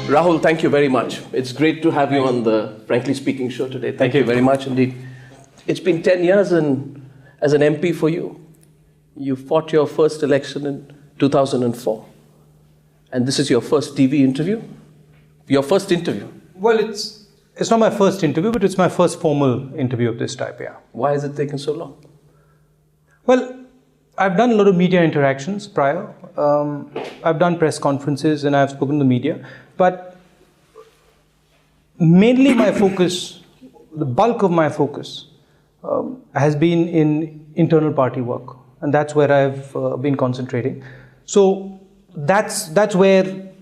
Rahul, thank you very much. It's great to have you on the Frankly Speaking show today. Thank you very much indeed. It's been 10 years as an MP for you. You fought your first election in 2004. And this is your first TV interview? Your first interview? Well, it's not my first interview, but it's my first formal interview of this type, yeah. Why has it taken so long? Well, I've done a lot of media interactions prior. I've done press conferences and I've spoken to the media. But mainly my focus, the bulk of my focus, has been in internal party work. And that's where I've been concentrating. So that's where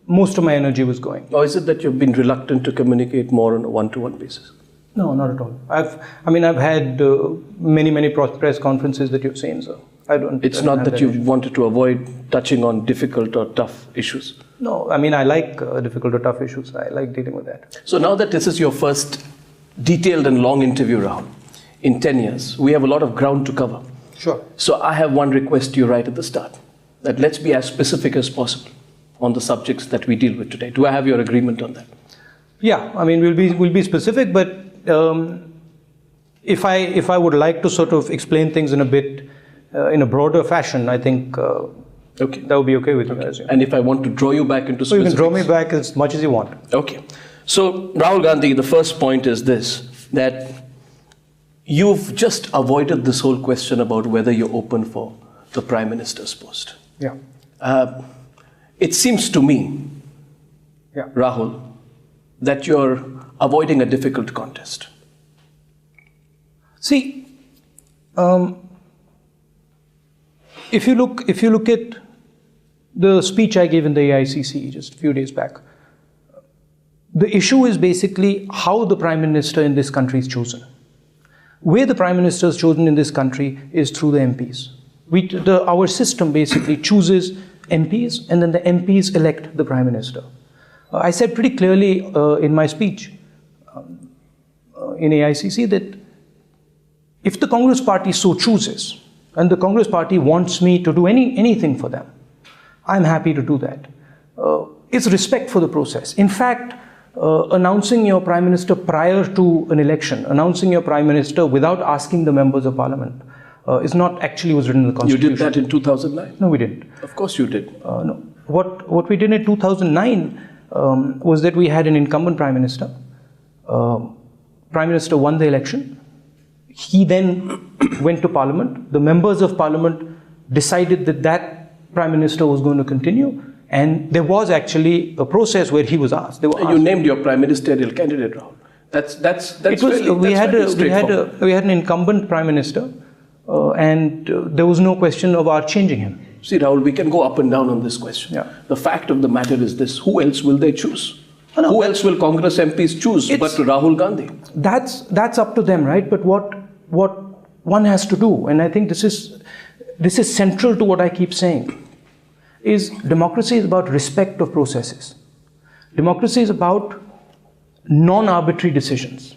most of my energy was going. Or is it that you've been reluctant to communicate more on a one-to-one basis? No, not at all. I've had many press conferences that you've seen, so I don't. It's not that you've wanted to avoid touching on difficult or tough issues. No, I like difficult or tough issues. I like dealing with that. So now that this is your first detailed and long interview round in 10 years, we have a lot of ground to cover. Sure. So I have one request to you right at the start, that let's be as specific as possible on the subjects that we deal with today. Do I have your agreement on that? Yeah, we'll be specific, but if I would like to sort of explain things in a broader fashion, I think okay, that would be okay with you guys. Yeah. And if I want to draw you back into specifics? So you can draw me back as much as you want. Okay. So Rahul Gandhi, the first point is this, that you've just avoided this whole question about whether you're open for the Prime Minister's post. Yeah. It seems to me, yeah, Rahul, that you're avoiding a difficult contest. See, if you look at the speech I gave in the AICC just a few days back, the issue is basically how the Prime Minister in this country is chosen. Where the Prime Minister is chosen in this country is through the MPs. Our system basically chooses MPs, and then the MPs elect the Prime Minister. I said pretty clearly in my speech in AICC that if the Congress Party so chooses, and the Congress Party wants me to do anything for them, I'm happy to do that. It's respect for the process. In fact, announcing your Prime Minister prior to an election, announcing your Prime Minister without asking the members of Parliament, is not actually was written in the Constitution. You did that in 2009? No, we didn't. Of course you did. No. What we did in 2009 was that we had an incumbent Prime Minister. Prime Minister won the election. He then went to Parliament. The members of Parliament decided that Prime Minister was going to continue. And there was actually a process where he was asked. You named your prime ministerial candidate, Rahul. We had an incumbent Prime Minister. And there was no question of our changing him. See, Rahul, we can go up and down on this question. Yeah. The fact of the matter is this: who else will they choose? Who else will Congress MPs choose but Rahul Gandhi? That's up to them, right? But what one has to do, and I think this is central to what I keep saying, is democracy is about respect of processes. Democracy is about non-arbitrary decisions.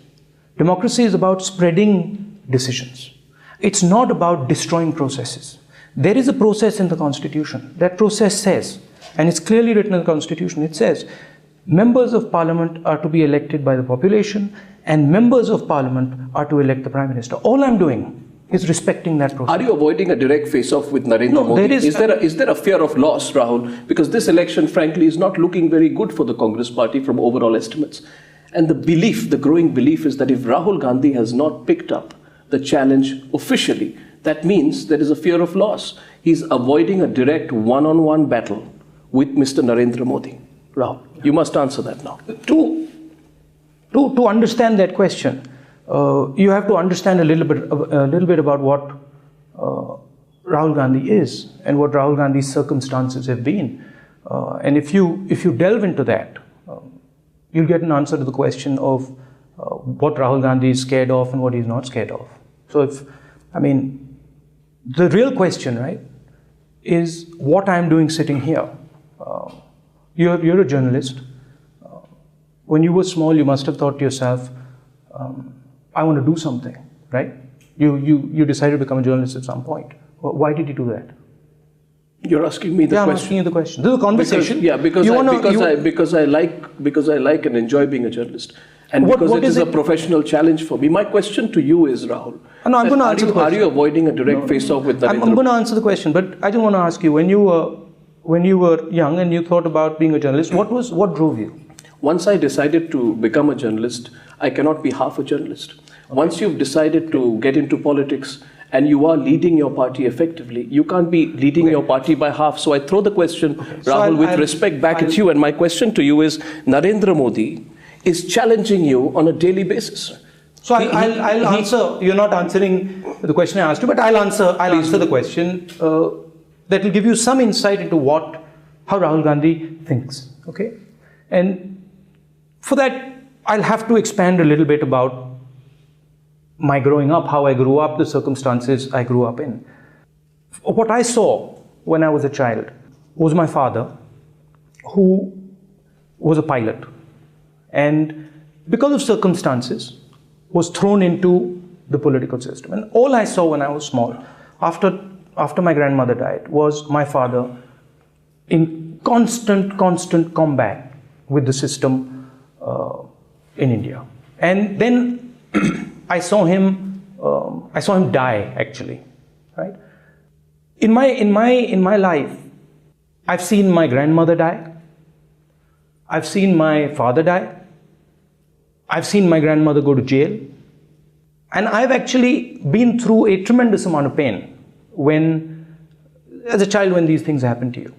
Democracy is about spreading decisions. It's not about destroying processes. There is a process in the Constitution. That process says, and it's clearly written in the Constitution, it says, members of Parliament are to be elected by the population, and members of Parliament are to elect the Prime Minister. All I'm doing is respecting that process. Are you avoiding a direct face-off with Narendra Modi? Is there a fear of loss, Rahul? Because this election, frankly, is not looking very good for the Congress party from overall estimates. And the growing belief is that if Rahul Gandhi has not picked up the challenge officially, that means there is a fear of loss. He's avoiding a direct one-on-one battle with Mr. Narendra Modi. Rahul, you must answer that now. To understand that question, you have to understand a little bit about what Rahul Gandhi is and what Rahul Gandhi's circumstances have been. And if you delve into that, you'll get an answer to the question of what Rahul Gandhi is scared of and what he's not scared of. So the real question, right, is what I'm doing sitting here. You're a journalist. When you were small, you must have thought to yourself, I want to do something, right? You decided to become a journalist at some point. Why did you do that? You're asking me the I'm question. asking you the question. This is a conversation. Because I like and enjoy being a journalist. And because it is a professional challenge for me. My question to you is, Rahul. No, I'm going to answer the question. Are you avoiding a direct face-off with Narendra? I'm going to answer the question, but I just want to ask you, when you were young and you thought about being a journalist, what drove you? Once I decided to become a journalist, I cannot be half a journalist. Okay. Once you've decided to get into politics and you are leading your party effectively, you can't be leading your party by half. So I throw the question, Rahul, with respect back at you. And my question to you is, Narendra Modi is challenging you on a daily basis. So I'll answer. You're not answering the question I asked you, but I'll answer the question that will give you some insight into how Rahul Gandhi thinks. Okay, and for that I'll have to expand a little bit about my growing up, how I grew up, the circumstances I grew up in. What I saw when I was a child was my father, who was a pilot, and because of circumstances was thrown into the political system. And all I saw when I was small, after my grandmother died, was my father in constant combat with the system in India. And then I saw him die, actually, right? In my life, I've seen my grandmother die. I've seen my father die. I've seen my grandmother go to jail. And I've actually been through a tremendous amount of pain as a child, when these things happen to you.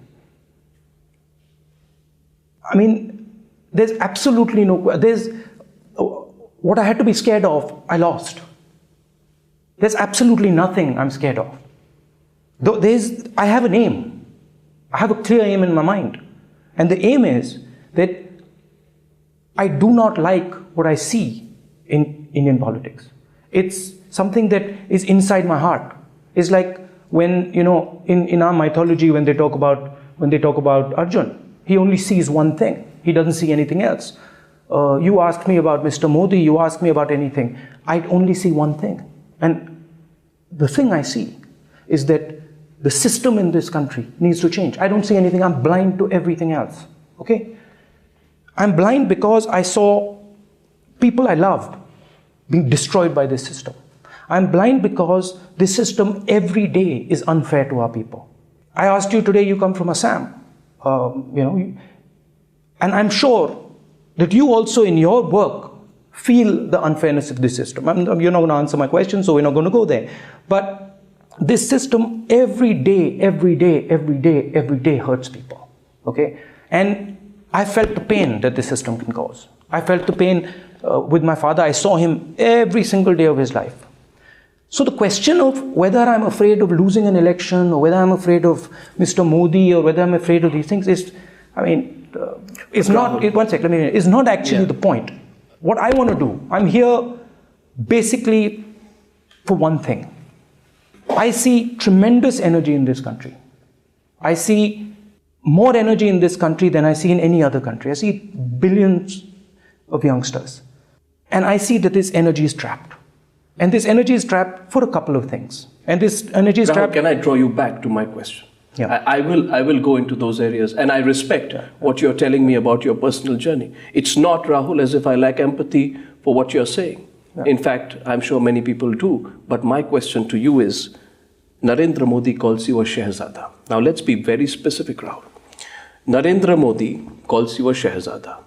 I mean, there's absolutely what I had to be scared of, I lost. There's absolutely nothing I'm scared of. I have an aim. I have a clear aim in my mind. And the aim is that I do not like what I see in Indian politics. It's something that is inside my heart. It's like when, in our mythology, when they talk about Arjun, he only sees one thing. He doesn't see anything else. You ask me about Mr. Modi, you ask me about anything, I only see one thing. And the thing I see is that the system in this country needs to change. I don't see anything. I'm blind to everything else. Okay? I'm blind because I saw people I loved being destroyed by this system. I'm blind because this system every day is unfair to our people. I asked you today, you come from Assam, and I'm sure that you also in your work feel the unfairness of this system. You're not going to answer my question, so we're not going to go there. But this system every day hurts people. Okay? And I felt the pain that the system can cause. I felt the pain with my father. I saw him every single day of his life. So the question of whether I'm afraid of losing an election, or whether I'm afraid of Mr. Modi, or whether I'm afraid of these things is, it's not, one second, it's not actually the point. What I want to do, I'm here basically for one thing. I see tremendous energy in this country. I see more energy in this country than I see in any other country. I see billions of youngsters. And I see that this energy is trapped. And this energy is trapped for a couple of things. And this energy is trapped... Can I draw you back to my question? Yeah. I will go into those areas, and I respect what you're telling me about your personal journey. It's not, Rahul, as if I lack empathy for what you're saying. Yeah. In fact, I'm sure many people do. But my question to you is, Narendra Modi calls you a Shehzada. Now let's be very specific, Rahul. Narendra Modi calls you a Shehzada.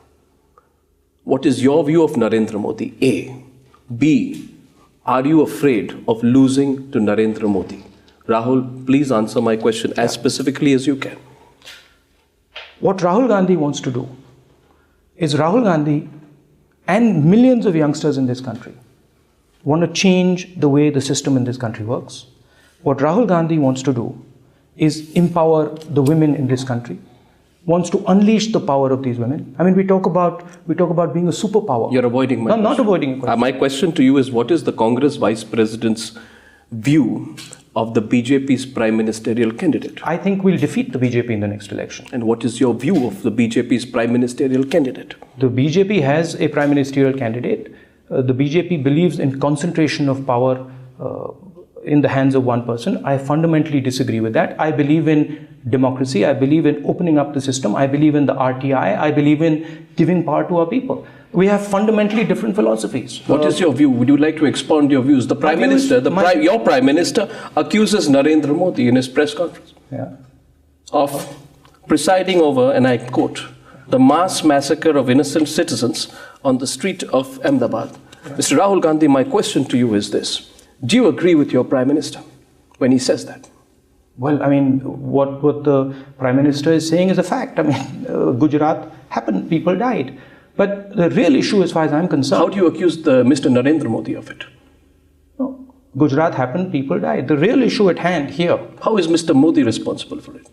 What is your view of Narendra Modi? A. B. Are you afraid of losing to Narendra Modi? Rahul, please answer my question as specifically as you can. What Rahul Gandhi wants to do is Rahul Gandhi and millions of youngsters in this country want to change the way the system in this country works. What Rahul Gandhi wants to do is empower the women in this country, wants to unleash the power of these women. We talk about being a superpower. You're avoiding my question. No, I'm not avoiding your question. My question to you is, what is the Congress Vice President's view of the BJP's prime ministerial candidate? I think we'll defeat the BJP in the next election. And what is your view of the BJP's prime ministerial candidate? The BJP has a prime ministerial candidate. The BJP believes in concentration of power in the hands of one person. I fundamentally disagree with that. I believe in democracy. I believe in opening up the system. I believe in the RTI. I believe in giving power to our people. We have fundamentally different philosophies. What is your view? Would you like to expound your views? The Prime Minister, your Prime Minister accuses Narendra Modi in his press conference of presiding over, and I quote, the mass massacre of innocent citizens on the street of Ahmedabad. Mr. Rahul Gandhi, my question to you is this. Do you agree with your Prime Minister when he says that? Well, I mean, what the Prime Minister is saying is a fact. I mean, Gujarat happened, people died. But the real issue, as far as I'm concerned... How do you accuse Mr. Narendra Modi of it? No, Gujarat happened, people died. The real issue at hand here... How is Mr. Modi responsible for it?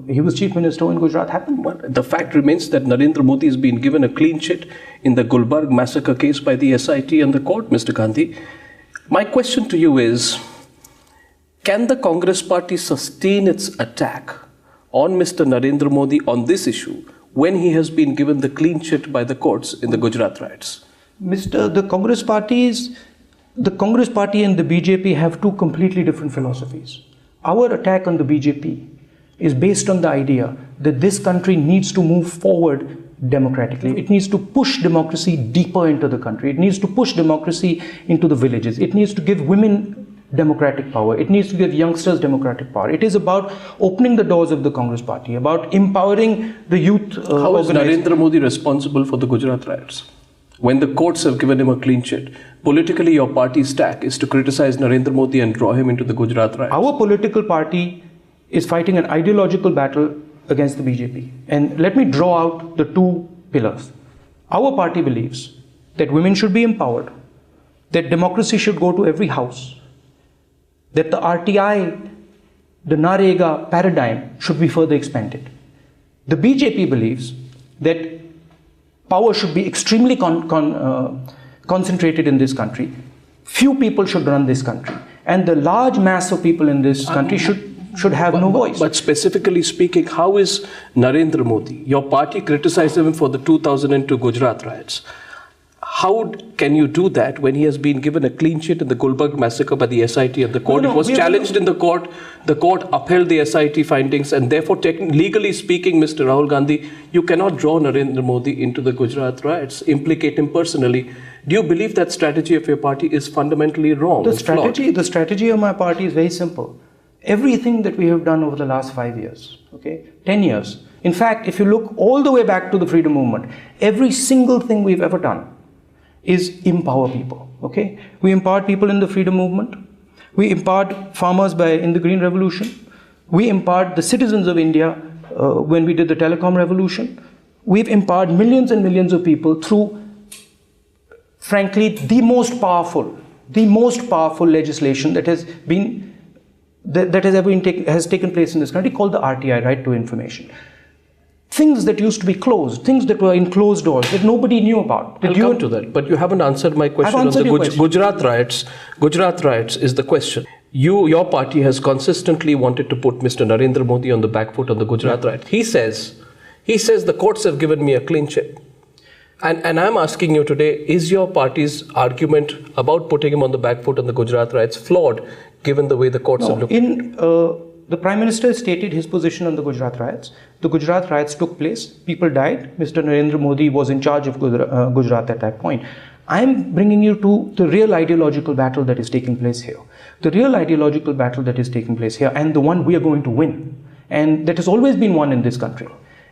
He was Chief Minister when Gujarat happened. Well, the fact remains that Narendra Modi has been given a clean chit in the Gulbarg massacre case by the SIT and the court, Mr. Gandhi. My question to you is, can the Congress party sustain its attack on Mr. Narendra Modi on this issue when he has been given the clean chit by the courts in the Gujarat riots? The Congress party and the BJP have two completely different philosophies. Our attack on the BJP is based on the idea that this country needs to move forward democratically. It needs to push democracy deeper into the country. It needs to push democracy into the villages. It needs to give women democratic power. It needs to give youngsters democratic power. It is about opening the doors of the Congress party, about empowering the youth. How is Narendra Modi responsible for the Gujarat riots? When the courts have given him a clean chit, politically your party's tack is to criticize Narendra Modi and draw him into the Gujarat riots. Our political party is fighting an ideological battle against the BJP. And let me draw out the two pillars. Our party believes that women should be empowered, that democracy should go to every house, that the RTI, the Narega paradigm should be further expanded. The BJP believes that power should be extremely concentrated in this country. Few people should run this country. And the large mass of people in this country should have no voice. But specifically speaking, how is Narendra Modi? Your party criticized him for the 2002 Gujarat riots. How can you do that when he has been given a clean chit in the Gulbarg massacre by the SIT and the court? It was challenged in the court. The court upheld the SIT findings, and therefore, legally speaking, Mr. Rahul Gandhi, you cannot draw Narendra Modi into the Gujarat riots, implicate him personally. Do you believe that strategy of your party is fundamentally wrong? The strategy of my party is very simple. Everything that we have done over the last 5 years, 10 years. In fact, if you look all the way back to the freedom movement, every single thing we've ever done is empower people, We empowered people in the freedom movement. We empowered farmers in the Green Revolution. We empowered the citizens of India when we did the telecom revolution. We've empowered millions and millions of people through, frankly, the most powerful legislation that has taken place in this country, called the RTI, Right to Information. Things that used to be closed, things that were in closed doors that nobody knew about. I'll come to that, but you haven't answered my question on the Gujarat riots. Gujarat riots is the question. Your party has consistently wanted to put Mr. Narendra Modi on the back foot on the Gujarat riot. He says the courts have given me a clean chit. And I'm asking you today, is your party's argument about putting him on the back foot on the Gujarat riots flawed, given the way the courts have looked? The Prime Minister stated his position on the Gujarat riots. The Gujarat riots took place. People died. Mr. Narendra Modi was in charge of Gujarat at that point. I'm bringing you to the real ideological battle that is taking place here. The real ideological battle that is taking place here, and the one we are going to win, and that has always been won in this country,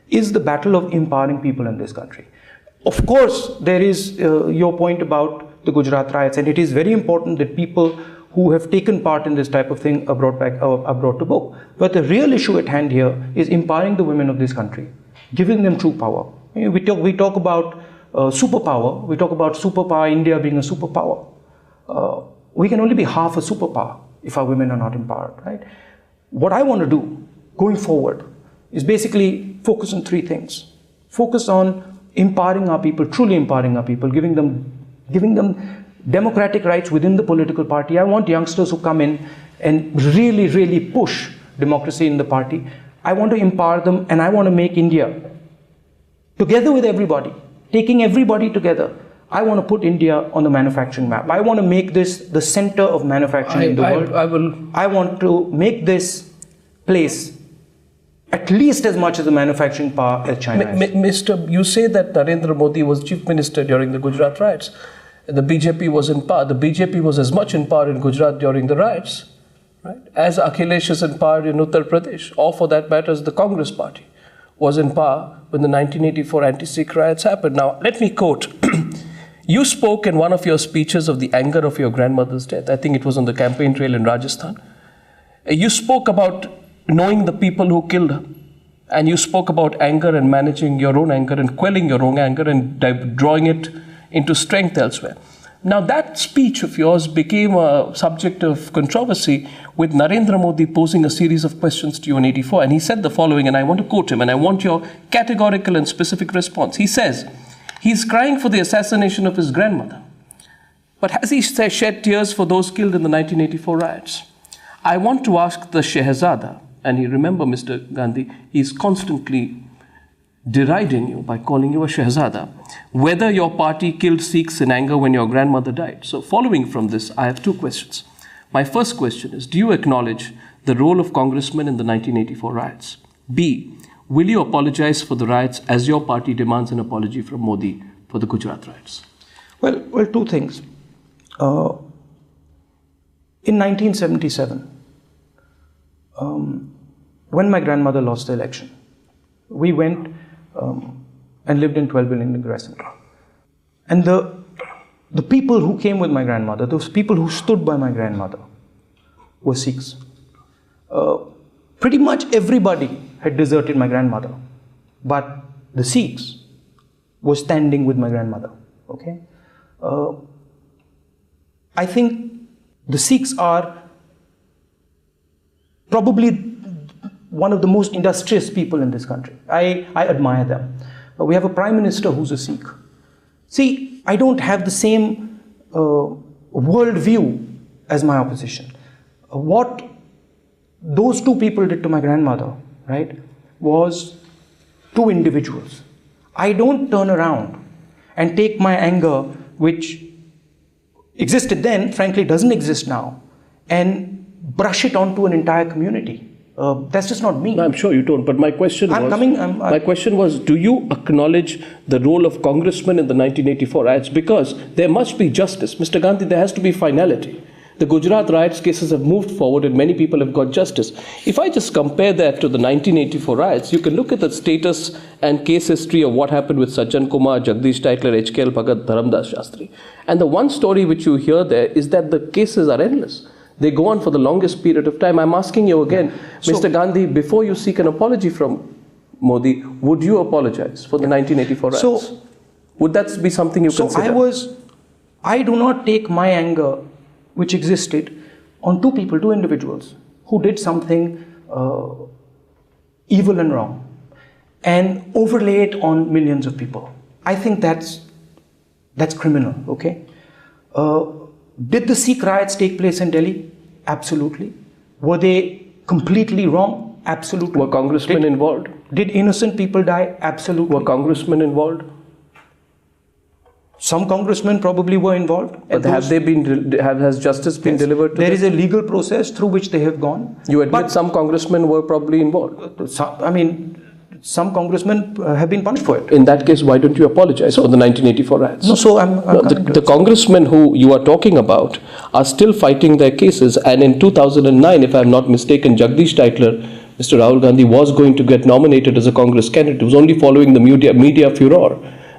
is the battle of empowering people in this country. Of course, there is your point about the Gujarat riots, and it is very important that people who have taken part in this type of thing are brought to book. But the real issue at hand here is empowering the women of this country, giving them true power. We talk about superpower. We talk about superpower, India being a superpower. We can only be half a superpower if our women are not empowered, right? What I want to do going forward is basically focus on three things. Focus on empowering our people, truly empowering our people, giving them democratic rights within the political party. I want youngsters who come in and really, really push democracy in the party. I want to empower them, and I want to make India, together with everybody, taking everybody together, I want to put India on the manufacturing map. I want to make this the center of manufacturing in the world. I want to make this place at least as much as a manufacturing power as China is. You say that Narendra Modi was chief minister during the Gujarat riots. The BJP was in power. The BJP was as much in power in Gujarat during the riots, right, as Akhilesh is in power in Uttar Pradesh, or for that matter, as the Congress party was in power when the 1984 anti-Sikh riots happened. Now, let me quote. You spoke in one of your speeches of the anger of your grandmother's death. I think it was on the campaign trail in Rajasthan. You spoke about knowing the people who killed her. And you spoke about anger and managing your own anger and quelling your own anger and drawing it into strength elsewhere. Now that speech of yours became a subject of controversy with Narendra Modi posing a series of questions to you in 84. And he said the following, and I want to quote him, and I want your categorical and specific response. He says, he's crying for the assassination of his grandmother. But has he shed tears for those killed in the 1984 riots? I want to ask the Shehzada, and you remember, Mr. Gandhi, he's constantly deriding you by calling you a Shehzada, whether your party killed Sikhs in anger when your grandmother died. So following from this, I have two questions. My first question is, do you acknowledge the role of congressmen in the 1984 riots? B, will you apologize for the riots as your party demands an apology from Modi for the Gujarat riots? Well, two things. In 1977, when my grandmother lost the election, we went and lived in 12 building Crescent. And the people who came with my grandmother, those people who stood by my grandmother, were Sikhs. Pretty much everybody had deserted my grandmother, but the Sikhs were standing with my grandmother. Okay, I think the Sikhs are probably one of the most industrious people in this country. I admire them. We have a prime minister who's a Sikh. See, I don't have the same world view as my opposition. What those two people did to my grandmother, right, was two individuals. I don't turn around and take my anger, which existed then, frankly doesn't exist now, and brush it onto an entire community. That's just not me. No, I'm sure you don't. But my question was, do you acknowledge the role of congressmen in the 1984 riots? Because there must be justice. Mr. Gandhi, there has to be finality. The Gujarat riots cases have moved forward and many people have got justice. If I just compare that to the 1984 riots, you can look at the status and case history of what happened with Sajjan Kumar, Jagdish Titler, HKL Bhagat, Dharamdas Shastri. And the one story which you hear there is that the cases are endless. They go on for the longest period of time. I'm asking you again, Mr. Gandhi, before you seek an apology from Modi, would you apologize for the 1984 riots? So, would that be something you consider? I do not take my anger, which existed, on two individuals who did something evil and wrong, and overlay it on millions of people. I think that's criminal, okay? Did the Sikh riots take place in Delhi? Absolutely. Were they completely wrong? Absolutely. Were congressmen involved? Did innocent people die? Absolutely. Were congressmen involved? Some congressmen probably were involved. But has justice been delivered to them? There is a legal process through which they have gone. You admit some congressmen were probably involved? Some congressmen have been punished for it. In that case, why don't you apologize for the 1984 riots? No, so I'm the congressmen who you are talking about are still fighting their cases. And in 2009, if I'm not mistaken, Jagdish Titler, Mr. Rahul Gandhi, was going to get nominated as a Congress candidate. It was only following the media furor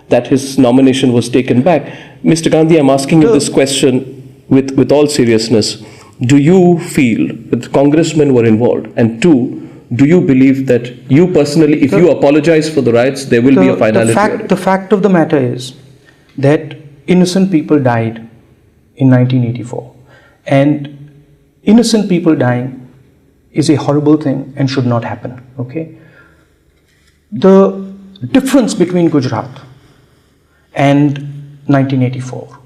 that his nomination was taken back. Mr. Gandhi, I'm asking you this question with all seriousness. Do you feel that congressmen were involved? And two, do you believe that you personally, if you apologize for the riots, there will be a finality? The fact of the matter is that innocent people died in 1984. And innocent people dying is a horrible thing and should not happen, okay? The difference between Gujarat and 1984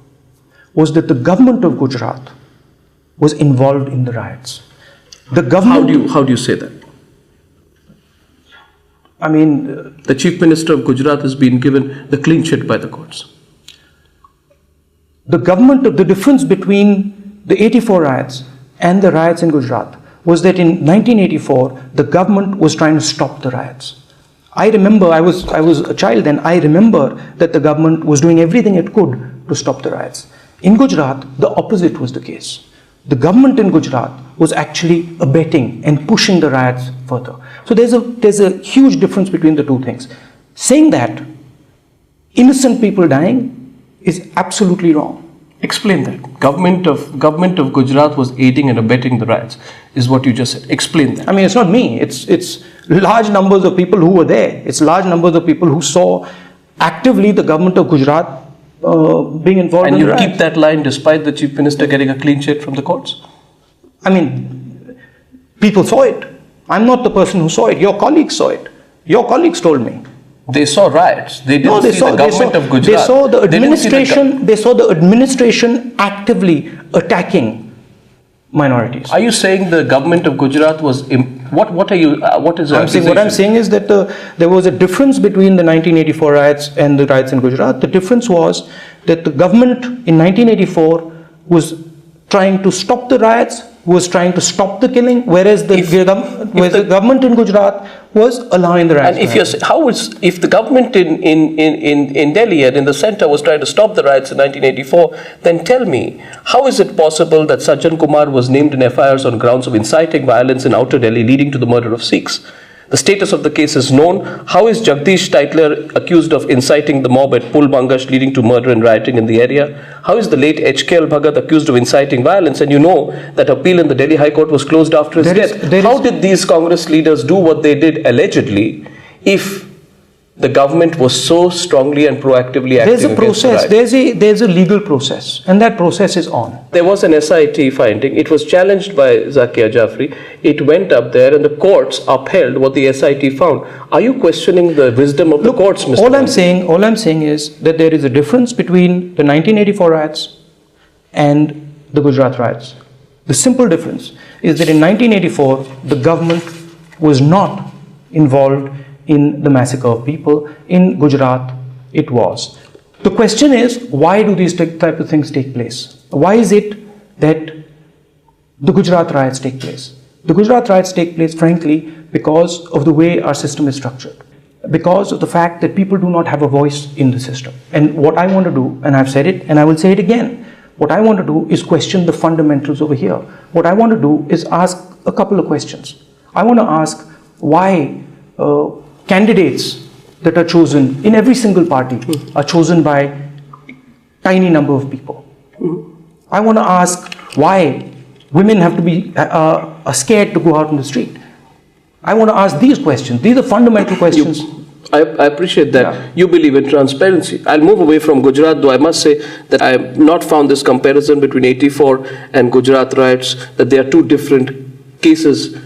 was that the government of Gujarat was involved in the riots. The government. How do you say that? I mean, the chief minister of Gujarat has been given the clean sheet by the courts. the difference between the 84 riots and the riots in Gujarat was that in 1984, the government was trying to stop the riots. I remember, I was a child then, I remember that the government was doing everything it could to stop the riots. In Gujarat, the opposite was the case. The government in Gujarat was actually abetting and pushing the riots further. So there's a huge difference between the two things. Saying that innocent people dying is absolutely wrong. Explain that. Government of Gujarat was aiding and abetting the riots, is what you just said. Explain that. I mean, it's not me. It's large numbers of people who were there. It's large numbers of people who saw actively the government of Gujarat being involved in the riots. And you keep that line despite the Chief Minister getting a clean sheet from the courts? I mean, people saw it. I'm not the person who saw it. Your colleagues saw it. Your colleagues told me. They saw riots. They didn't see the government of Gujarat. They saw the administration. They saw the administration actively attacking minorities. Are you saying the government of Gujarat was? What are you? What is? What I'm saying is that there was a difference between the 1984 riots and the riots in Gujarat. The difference was that the government in 1984 was trying to stop the riots, was trying to stop the killing, whereas the government in Gujarat was allowing the riots. And if the government in Delhi and in the centre was trying to stop the riots in 1984, then tell me, how is it possible that Sajjan Kumar was named in FIRs on grounds of inciting violence in Outer Delhi leading to the murder of Sikhs? The status of the case is known. How is Jagdish Tytler accused of inciting the mob at Pul Bangash leading to murder and rioting in the area? How is the late HKL Bhagat accused of inciting violence? And you know that appeal in the Delhi High Court was closed after his death. How did these Congress leaders do what they did allegedly if the government was so strongly and proactively acting? There's a process, there's a legal process, and that process is on. There was an SIT finding. It was challenged by Zakia Jafri. It went up there and the courts upheld what the SIT found. Are you questioning the wisdom of the courts, Mr. All I'm saying is that there is a difference between the 1984 riots and the Gujarat riots. The simple difference is that in 1984, the government was not involved in the massacre of people. In Gujarat, it was. The question is, why do these type of things take place? Why is it that the Gujarat riots take place? The Gujarat riots take place, frankly, because of the way our system is structured. Because of the fact that people do not have a voice in the system. And what I want to do, and I've said it, and I will say it again, what I want to do is question the fundamentals over here. What I want to do is ask a couple of questions. I want to ask why candidates that are chosen in every single party are chosen by tiny number of people. I want to ask why women have to be scared to go out in the street. I want to ask these questions. These are fundamental questions. I appreciate that you believe in transparency. I'll move away from Gujarat, though I must say that I have not found this comparison between 84 and Gujarat riots, that they are two different cases.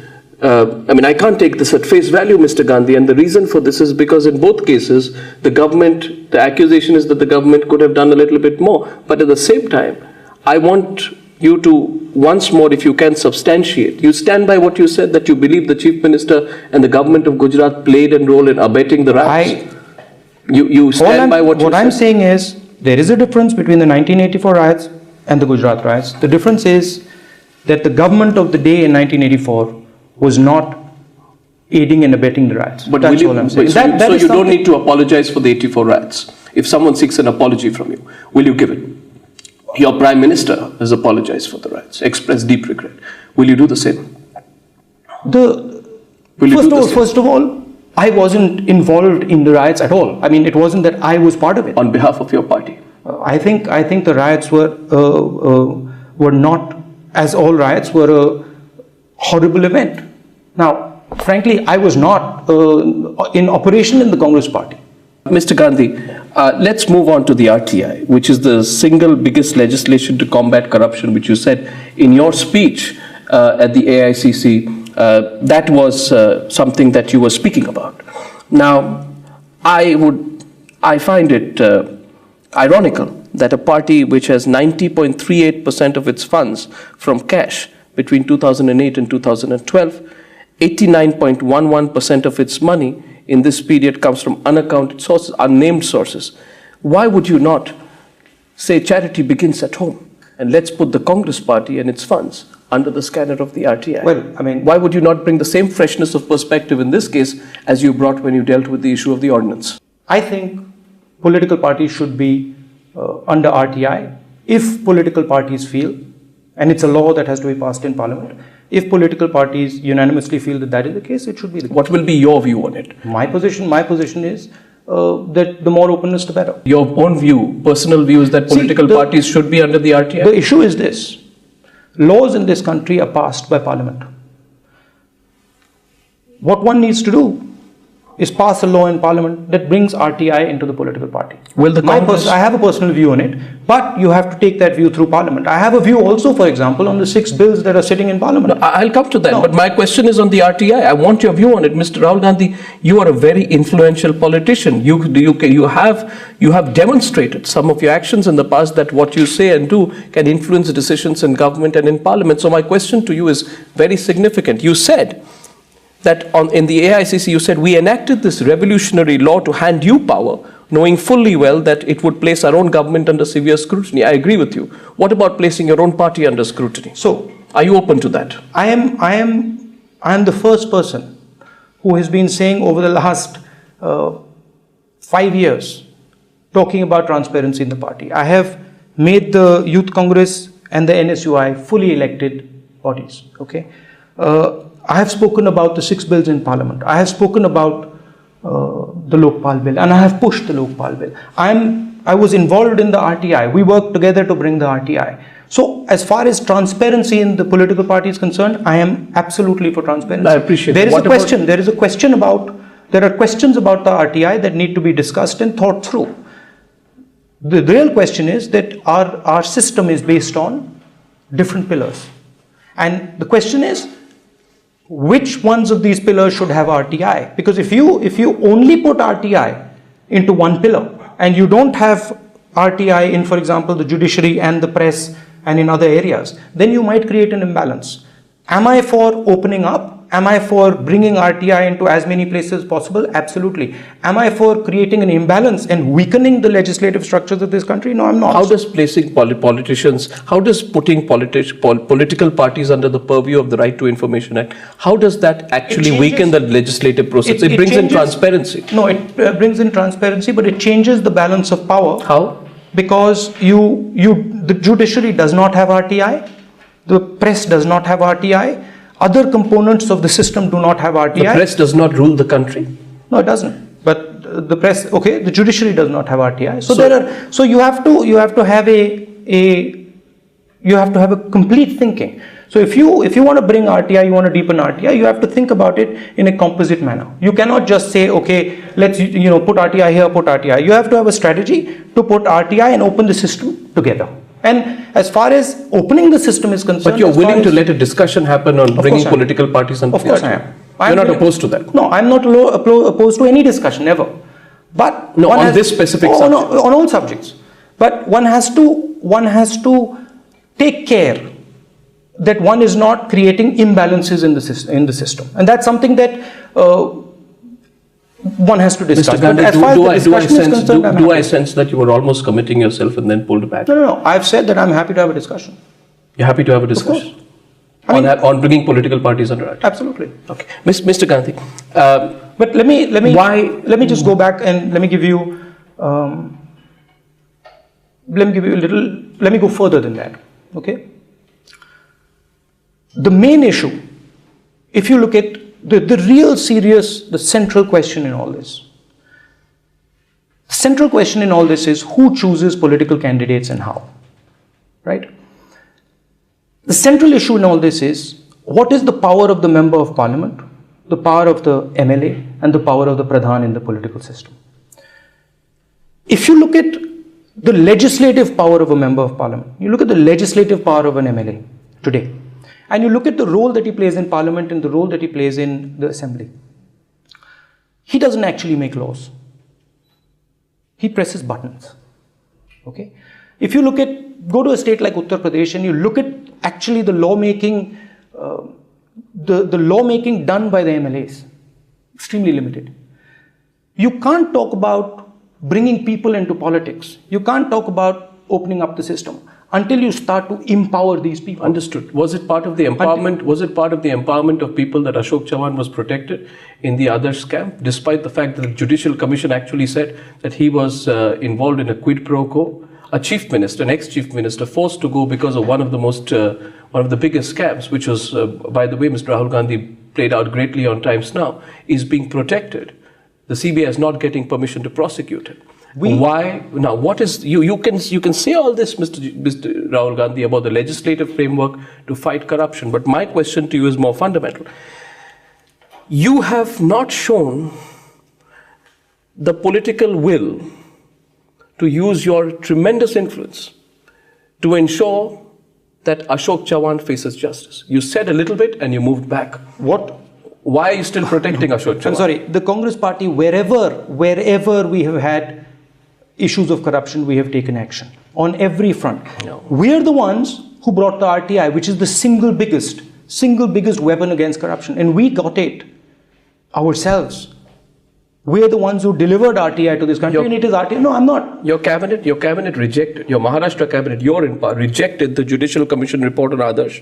I can't take this at face value, Mr. Gandhi, and the reason for this is because in both cases, the accusation is that the government could have done a little bit more. But at the same time, I want you to, once more, if you can, substantiate. You stand by what you said, that you believe the Chief Minister and the government of Gujarat played a role in abetting the riots? You stand by what you said? What I'm saying is, there is a difference between the 1984 riots and the Gujarat riots. The difference is that the government of the day in 1984 was not aiding and abetting the riots. But that's all I'm saying. So you don't need to apologize for the 84 riots. If someone seeks an apology from you, will you give it? Your Prime Minister has apologized for the riots, expressed deep regret. Will you do the same? First of all, I wasn't involved in the riots at all. I mean, it wasn't that I was part of it. On behalf of your party? I think the riots were not, as all riots, were a horrible event. Now, frankly, I was not in operation in the Congress party. Mr. Gandhi, let's move on to the RTI, which is the single biggest legislation to combat corruption, which you said in your speech at the AICC, that was something that you were speaking about. Now, I find it ironical that a party which has 90.38% of its funds from cash between 2008 and 2012, 89.11% of its money in this period comes from unaccounted sources, unnamed sources. Why would you not say charity begins at home, and let's put the Congress party and its funds under the scanner of the RTI. Well, I mean, why would you not bring the same freshness of perspective in this case as you brought when you dealt with the issue of the ordinance? I think political parties should be under RTI if political parties feel, and it's a law that has to be passed in Parliament, if political parties unanimously feel that that is the case, it should be the case. What will be your view on it? My position is that the more openness, the better. Your own view, personal view, is that political parties should be under the RTI? The issue is this. Laws in this country are passed by Parliament. What one needs to do is pass a law in Parliament that brings RTI into the political party. Will the Congress... I have a personal view on it, but you have to take that view through Parliament. I have a view also, for example, on the 6 bills that are sitting in Parliament. No, I'll come to that, but my question is on the RTI. I want your view on it. Mr. Rahul Gandhi, you are a very influential politician. You have demonstrated some of your actions in the past that what you say and do can influence decisions in government and in Parliament. So my question to you is very significant. You said that in the AICC, you said, we enacted this revolutionary law to hand you power, knowing fully well that it would place our own government under severe scrutiny. I agree with you. What about placing your own party under scrutiny? So, are you open to that? I am the first person who has been saying over the last 5 years, talking about transparency in the party. I have made the Youth Congress and the NSUI fully elected bodies. Okay. I have spoken about the 6 bills in Parliament. I have spoken about the Lokpal bill, and I have pushed the Lokpal bill. I was involved in the RTI. We worked together to bring the RTI. So, as far as transparency in the political party is concerned, I am absolutely for transparency. I appreciate there is a question. There are questions about the RTI that need to be discussed and thought through. The real question is that our system is based on different pillars, and the question is, which ones of these pillars should have RTI? Because if you only put RTI into one pillar and you don't have RTI in, for example, the judiciary and the press and in other areas, then you might create an imbalance. Am I for opening up? Am I for bringing RTI into as many places as possible? Absolutely. Am I for creating an imbalance and weakening the legislative structures of this country? No, I'm not. How does placing politicians, how does putting political parties under the purview of the Right to Information Act, how does that actually weaken the legislative process? It brings in transparency. No, it brings in transparency, but it changes the balance of power. How? Because the judiciary does not have RTI, the press does not have RTI, other components of the system do not have RTI. The press does not rule the country? No, it doesn't. But the press, okay, the judiciary does not have RTI. So you have to have a complete thinking. So if you want to bring RTI, you want to deepen RTI, you have to think about it in a composite manner. You cannot just say, okay, let's put RTI here, put RTI. You have to have a strategy to put RTI and open the system together. And as far as opening the system is concerned... But you're willing to let a discussion happen on bringing political parties under the RTI? Of course I am. You're not opposed to that? No, I'm not opposed to any discussion, ever. But no, on this specific subject? No, on all subjects. But one has to take care that one is not creating imbalances in the system. And that's something that one has to discuss. Mr. Gandhi, do I sense that you were almost committing yourself and then pulled back? No. I've said that I'm happy to have a discussion. You're happy to have a discussion? Of course. On bringing political parties under RTI? Absolutely. Okay. Mr. Gandhi. But let me just go back and let me go further than that. Okay. The main issue, if you look at the central question in all this. The central question in all this is who chooses political candidates and how, right? The central issue in all this is what is the power of the member of parliament, the power of the MLA and the power of the Pradhan in the political system. If you look at the legislative power of a member of parliament, you look at the legislative power of an MLA today, and you look at the role that he plays in parliament and the role that he plays in the assembly. He doesn't actually make laws. He presses buttons. Okay? If you go to a state like Uttar Pradesh and you look at actually the lawmaking, the lawmaking done by the MLAs, extremely limited. You can't talk about bringing people into politics. You can't talk about opening up the system, until you start to empower these people. Understood. Was it part of the empowerment? Was it part of the empowerment of people that Ashok Chavan was protected in the other scam, despite the fact that the Judicial Commission actually said that he was involved in a quid pro quo? A chief minister, an ex-chief minister, forced to go because of one of the biggest scams, which was, by the way, Mr. Rahul Gandhi played out greatly on Times Now, is being protected. The CBI is not getting permission to prosecute him. Why? Now, what is you can say all this, Mr. Rahul Gandhi, about the legislative framework to fight corruption, but my question to you is more fundamental. You have not shown the political will to use your tremendous influence to ensure that Ashok Chavan faces justice. You said a little bit and you moved back. Why are you still protecting Ashok Chavan? I'm sorry, the Congress party, wherever we have had issues of corruption, we have taken action on every front. No. We are the ones who brought the RTI, which is the single biggest weapon against corruption, and we got it ourselves. We are the ones who delivered RTI to this country, and it is RTI. No, I'm not. Your cabinet rejected, your Maharashtra cabinet, rejected the Judicial Commission report on Adarsh.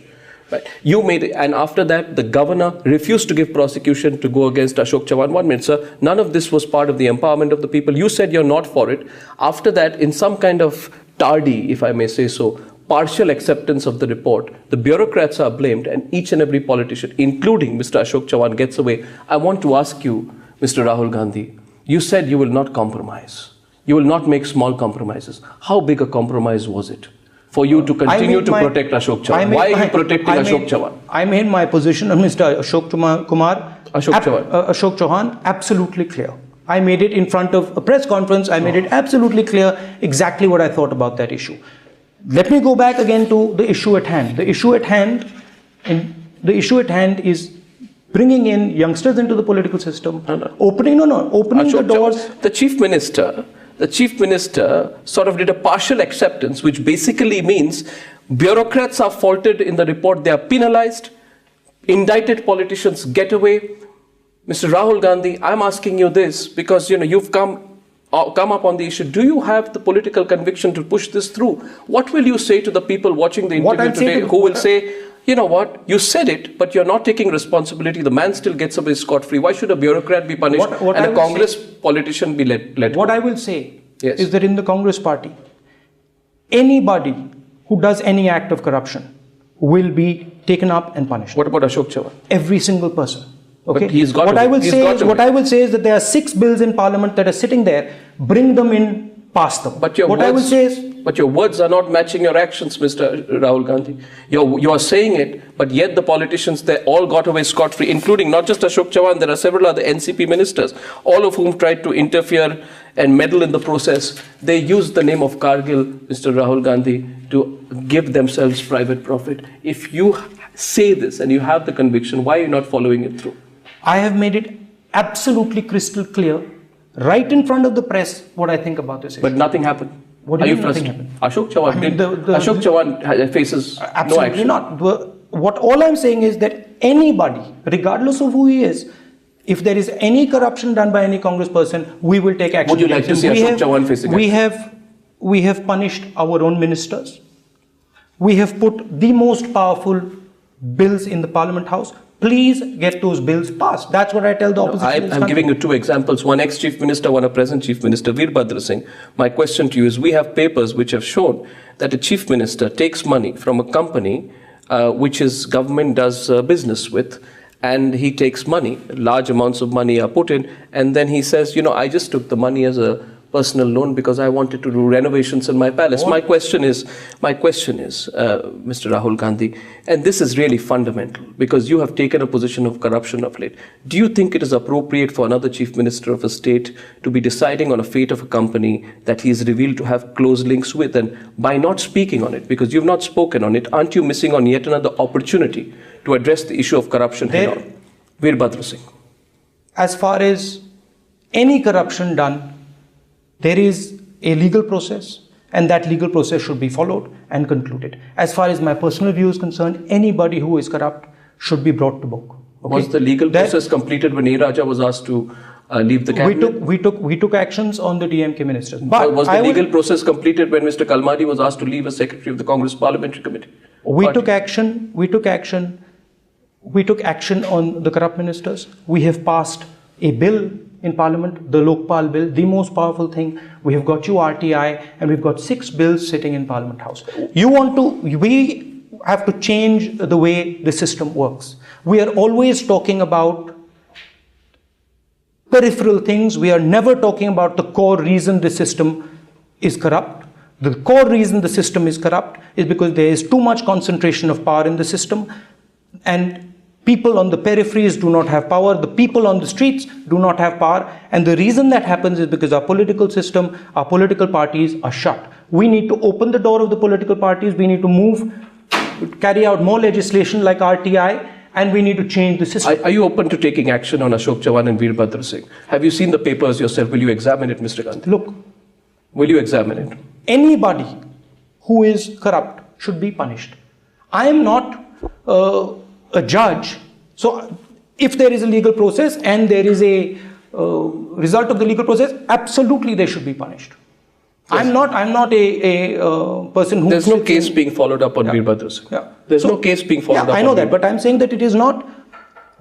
Right. You made it, and after that, the governor refused to give prosecution to go against Ashok Chavan. 1 minute, sir. None of this was part of the empowerment of the people. You said you're not for it. After that, in some kind of tardy, if I may say so, partial acceptance of the report, the bureaucrats are blamed, and each and every politician, including Mr. Ashok Chavan, gets away. I want to ask you, Mr. Rahul Gandhi, you said you will not compromise. You will not make small compromises. How big a compromise was it for you to continue to protect Ashok Chavan? Why are you protecting Ashok Chavan? I made my position on Mr. Ashok Chauhan absolutely clear. I made it in front of a press conference. I made it absolutely clear exactly what I thought about that issue. Let me go back again to the issue at hand. The issue at hand is bringing in youngsters into the political system, opening the doors. The chief minister sort of did a partial acceptance, which basically means bureaucrats are faulted in the report. They are penalized. Indicted politicians get away. Mr. Rahul Gandhi, I'm asking you this because you've come up on the issue. Do you have the political conviction to push this through? What will you say to the people watching the interview today who will say, you know what, you said it, but you're not taking responsibility. The man still gets away scot-free. Why should a bureaucrat be punished and a Congress politician be let go? What I will say is that in the Congress party, anybody who does any act of corruption will be taken up and punished. What about Ashok Chavan? Every single person. Okay. But he's got what I will say is that there are 6 bills in Parliament that are sitting there. Bring them in, pass them. But your words are not matching your actions, Mr. Rahul Gandhi. You are saying it, but yet the politicians, they all got away scot-free, including not just Ashok Chavan. There are several other NCP ministers, all of whom tried to interfere and meddle in the process. They used the name of Kargil, Mr. Rahul Gandhi, to give themselves private profit. If you say this and you have the conviction, why are you not following it through? I have made it absolutely crystal clear, right in front of the press, what I think about this issue. But nothing happened. What do you mean nothing happened? Ashok Chavan Ashok Chavan faces absolutely no action. Not. What all I'm saying is that anybody, regardless of who he is, if there is any corruption done by any Congress person, we will take action. Would you like to see Ashok Chavan facing action? We have punished our own ministers. We have put the most powerful bills in the Parliament House. Please get those bills passed. That's what I tell the opposition. I'm giving you 2 examples. One ex-chief minister, one a present chief minister, Veerbhadra Singh. My question to you is, we have papers which have shown that a chief minister takes money from a company which his government does business with, and he takes money, large amounts of money are put in, and then he says, I just took the money as a personal loan because I wanted to do renovations in my palace. My question is, Mr. Rahul Gandhi, and this is really fundamental because you have taken a position of corruption of late. Do you think it is appropriate for another chief minister of a state to be deciding on a fate of a company that he is revealed to have close links with, and by not speaking on it, because you've not spoken on it, aren't you missing on yet another opportunity to address the issue of corruption head-on? Veerbhadra Singh. As far as any corruption done, there is a legal process, and that legal process should be followed and concluded. As far as my personal view is concerned, anybody who is corrupt should be brought to book. Okay? Was the legal process completed when A. Raja was asked to leave the cabinet? We took actions on the DMK ministers. But was the legal process completed when Mr. Kalmadi was asked to leave as Secretary of the Congress Parliamentary Committee? We took action on the corrupt ministers. We have passed a bill in Parliament, the Lokpal bill, the most powerful thing. We have got you RTI, and we've got 6 bills sitting in Parliament House. We have to change the way the system works. We are always talking about peripheral things. We are never talking about the core reason the system is corrupt. The core reason the system is corrupt is because there is too much concentration of power in the system, and people on the peripheries do not have power. The people on the streets do not have power. And the reason that happens is because our political system, our political parties are shut. We need to open the door of the political parties. We need to carry out more legislation like RTI, and we need to change the system. Are you open to taking action on Ashok Chavan and Veerbhadra Singh? Have you seen the papers yourself? Will you examine it, Mr. Gandhi? Look. Will you examine it? Anybody who is corrupt should be punished. I am not a judge. So if there is a legal process and there is a result of the legal process, absolutely they should be punished. Yes. I'm not a person who... There's no case being followed up on Veerbhadra Singh. Yeah. There's no case being followed up. I know that, but I'm saying that it is not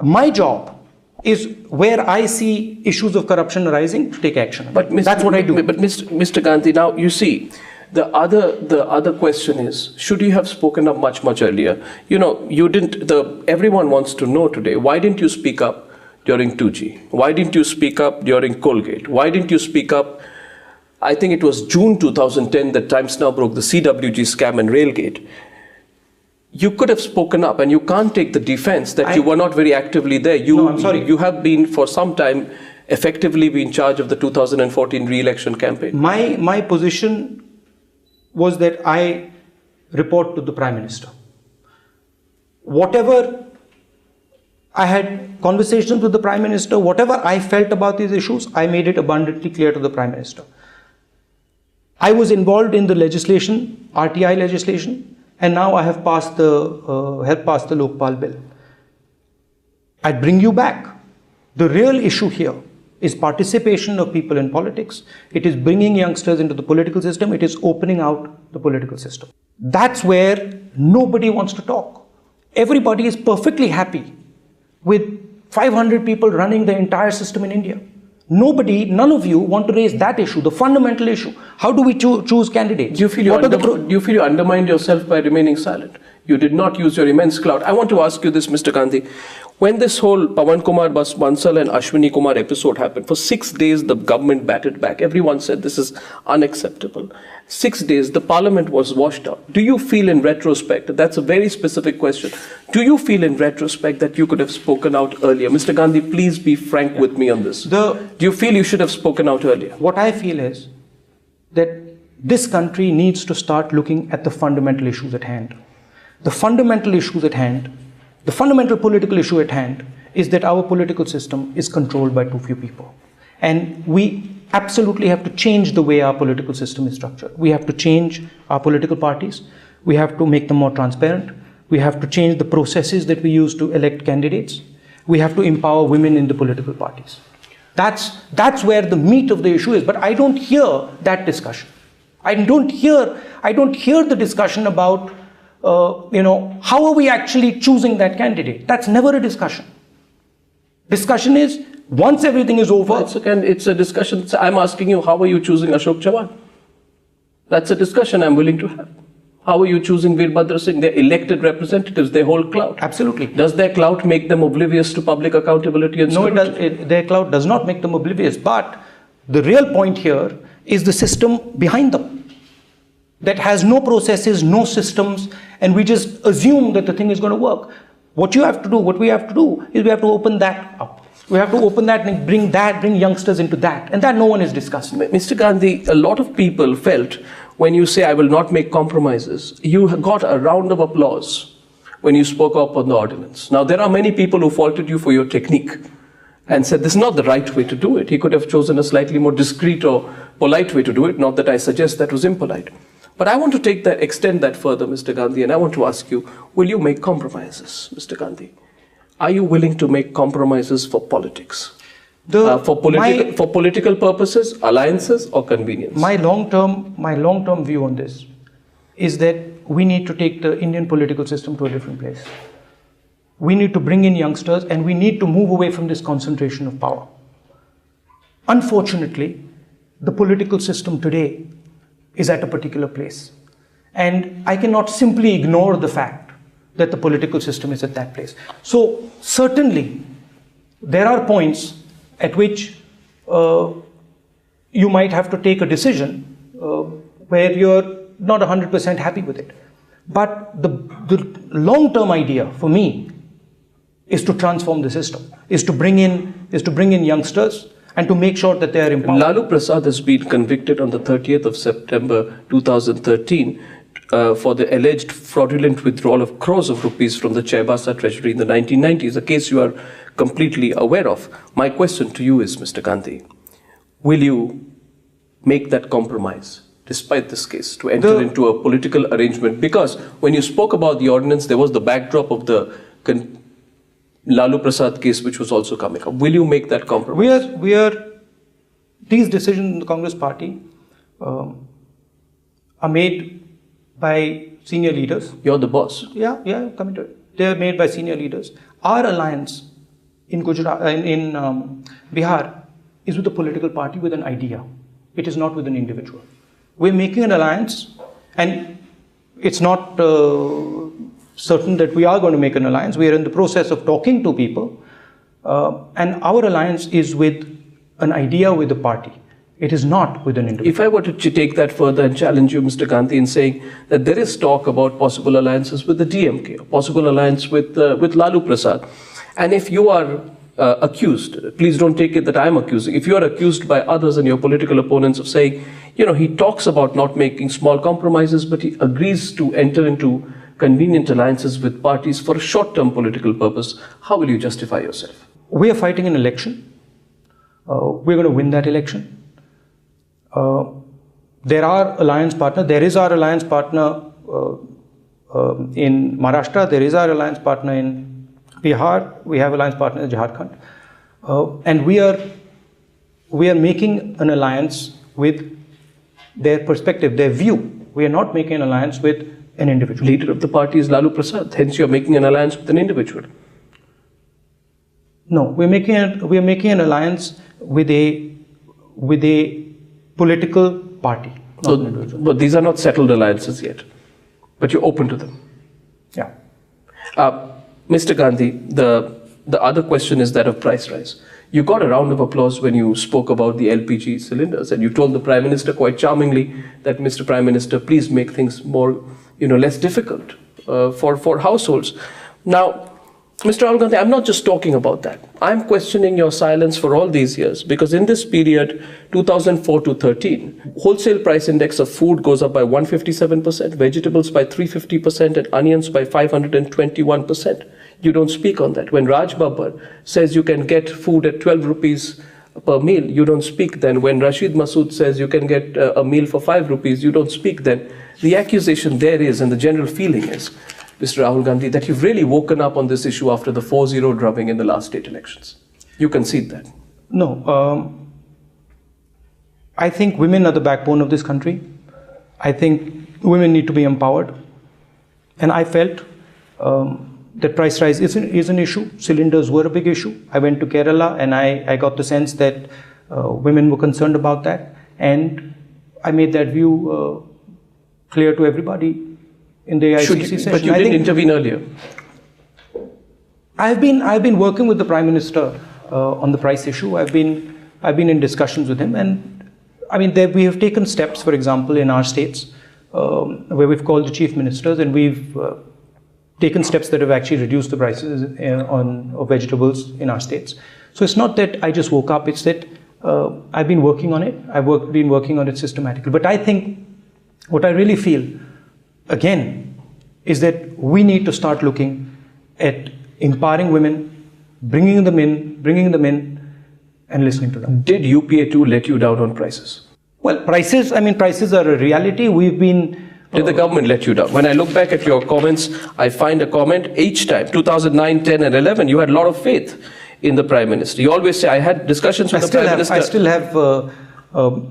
my job. Is where I see issues of corruption arising, to take action. But that's what I do. But Mr. Gandhi, now you see, the other question is, should you have spoken up much earlier? You know, you didn't. Everyone wants to know today. Why didn't you speak up during 2G? Why didn't you speak up during Colgate? Why didn't you speak up? I think it was June 2010 that Times Now broke the CWG scam and Railgate. You could have spoken up, and you can't take the defense that you were not very actively there. I'm sorry. You have been, for some time, effectively been in charge of the 2014 re-election campaign. My position was that I report to the Prime Minister. Whatever I had conversations with the Prime Minister, whatever I felt about these issues, I made it abundantly clear to the Prime Minister. I was involved in the legislation, RTI legislation, and now I have helped pass the Lokpal bill. I'd bring you back. The real issue here is participation of people in politics. It is bringing youngsters into the political system. It is opening out the political system. That's where nobody wants to talk. Everybody is perfectly happy with 500 people running the entire system in India. None of you want to raise that issue, the fundamental issue. How do we choose candidates? Do you feel you undermined yourself by remaining silent? You did not use your immense clout. I want to ask you this, Mr. Gandhi. When this whole Pawan Kumar Bansal and Ashwini Kumar episode happened, for 6 days the government batted back. Everyone said this is unacceptable. 6 days, the parliament was washed out. Do you feel in retrospect, that's a very specific question, do you feel in retrospect that you could have spoken out earlier? Mr. Gandhi, please be frank with me on this. Do you feel you should have spoken out earlier? What I feel is that this country needs to start looking at the fundamental issues at hand. The fundamental issues at hand, the fundamental political issue at hand is that our political system is controlled by too few people. And we absolutely have to change the way our political system is structured. We have to change our political parties. We have to make them more transparent. We have to change the processes that we use to elect candidates. We have to empower women in the political parties. That's where the meat of the issue is. But I don't hear that discussion. I don't hear the discussion about how are we actually choosing that candidate? That's never a discussion. Discussion is, once everything is over... It's a discussion. I'm asking you, how are you choosing Ashok Chavan? That's a discussion I'm willing to have. How are you choosing Veerbhadra Singh? They're elected representatives, they hold clout. Absolutely. Does their clout make them oblivious to public accountability and scrutiny? No, their clout does not make them oblivious. But the real point here is the system behind them that has no processes, no systems, and we just assume that the thing is going to work. What we have to do is we have to open that up. We have to open that and bring youngsters into that. And that no one is discussing. Mr. Gandhi, a lot of people felt when you say, I will not make compromises, you got a round of applause when you spoke up on the ordinance. Now, there are many people who faulted you for your technique and said, this is not the right way to do it. He could have chosen a slightly more discreet or polite way to do it. Not that I suggest that was impolite. But I want to extend that further, Mr. Gandhi, and I want to ask you, will you make compromises, Mr. Gandhi? Are you willing to make compromises for politics? For political purposes, alliances, or convenience? My long-term view on this is that we need to take the Indian political system to a different place. We need to bring in youngsters, and we need to move away from this concentration of power. Unfortunately, the political system today is at a particular place. And I cannot simply ignore the fact that the political system is at that place. So certainly, there are points at which you might have to take a decision where you're not 100% happy with it. But the long-term idea for me is to transform the system, is to bring in youngsters and to make sure that they are empowered. Lalu Prasad has been convicted on the 30th of September 2013 for the alleged fraudulent withdrawal of crores of rupees from the Chaibasa treasury in the 1990s, a case you are completely aware of. My question to you is, Mr. Gandhi, will you make that compromise despite this case to enter into a political arrangement? Because when you spoke about the ordinance, there was the backdrop of the Lalu Prasad case, which was also coming up. Will you make that compromise? These decisions in the Congress party are made by senior leaders. You're the boss. Yeah, coming to it. They are made by senior leaders. Our alliance in Bihar is with a political party with an idea. It is not with an individual. We're making an alliance, and it's not certain that we are going to make an alliance. We are in the process of talking to people, and our alliance is with an idea, with a party. It is not with an individual. If I were to take that further and challenge you, Mr. Gandhi, in saying that there is talk about possible alliances with the DMK, a possible alliance with Lalu Prasad, and if you are accused, please don't take it that I'm accusing, if you are accused by others and your political opponents of saying, he talks about not making small compromises, but he agrees to enter into convenient alliances with parties for a short-term political purpose, how will you justify yourself? We are fighting an election. We're going to win that election. There are alliance partners. There is our alliance partner in Maharashtra. There is our alliance partner in Bihar. We have alliance partner in Jharkhand. And we are making an alliance with their perspective, their view. We are not making an alliance with an individual. Leader of the party is Lalu Prasad. Hence, you are making an alliance with an individual. No, we are making an alliance with a political party. But these are not settled alliances yet. But you're open to them. Yeah. Mr. Gandhi, the other question is that of price rise. You got a round of applause when you spoke about the LPG cylinders, and you told the Prime Minister quite charmingly that, Mr. Prime Minister, please make things more, less difficult for households. Now, Mr. Rahul Gandhi, I'm not just talking about that. I'm questioning your silence for all these years, because in this period, 2004 to 13, wholesale price index of food goes up by 157%, vegetables by 350%, and onions by 521%. You don't speak on that. When Raj Babbar says you can get food at 12 rupees per meal, you don't speak then. When Rashid Masood says you can get a meal for 5 rupees, you don't speak then. The accusation there is, and the general feeling is, Mr. Rahul Gandhi, that you've really woken up on this issue after the 4-0 drubbing in the last state elections. You concede that? No. I think women are the backbone of this country. I think women need to be empowered. And I felt that price rise is an issue. Cylinders were a big issue. I went to Kerala, and I got the sense that women were concerned about that. And I made that view clear to everybody in the ICC session. But you didn't intervene earlier. I've been working with the Prime Minister on the price issue. I've been in discussions with him, and we have taken steps, for example, in our states, where we've called the chief ministers, and we've taken steps that have actually reduced the prices of vegetables in our states. So it's not that I just woke up, it's that I've been working on it. I've been working on it systematically. But I think what I really feel, again, is that we need to start looking at empowering women, bringing them in, and listening to them. Did UPA 2 let you down on prices? Well, prices are a reality. Did the government let you down? When I look back at your comments, I find a comment each time, 2009, 10 and 11, you had a lot of faith in the Prime Minister? You always say, I had discussions with the Prime Minister. I still have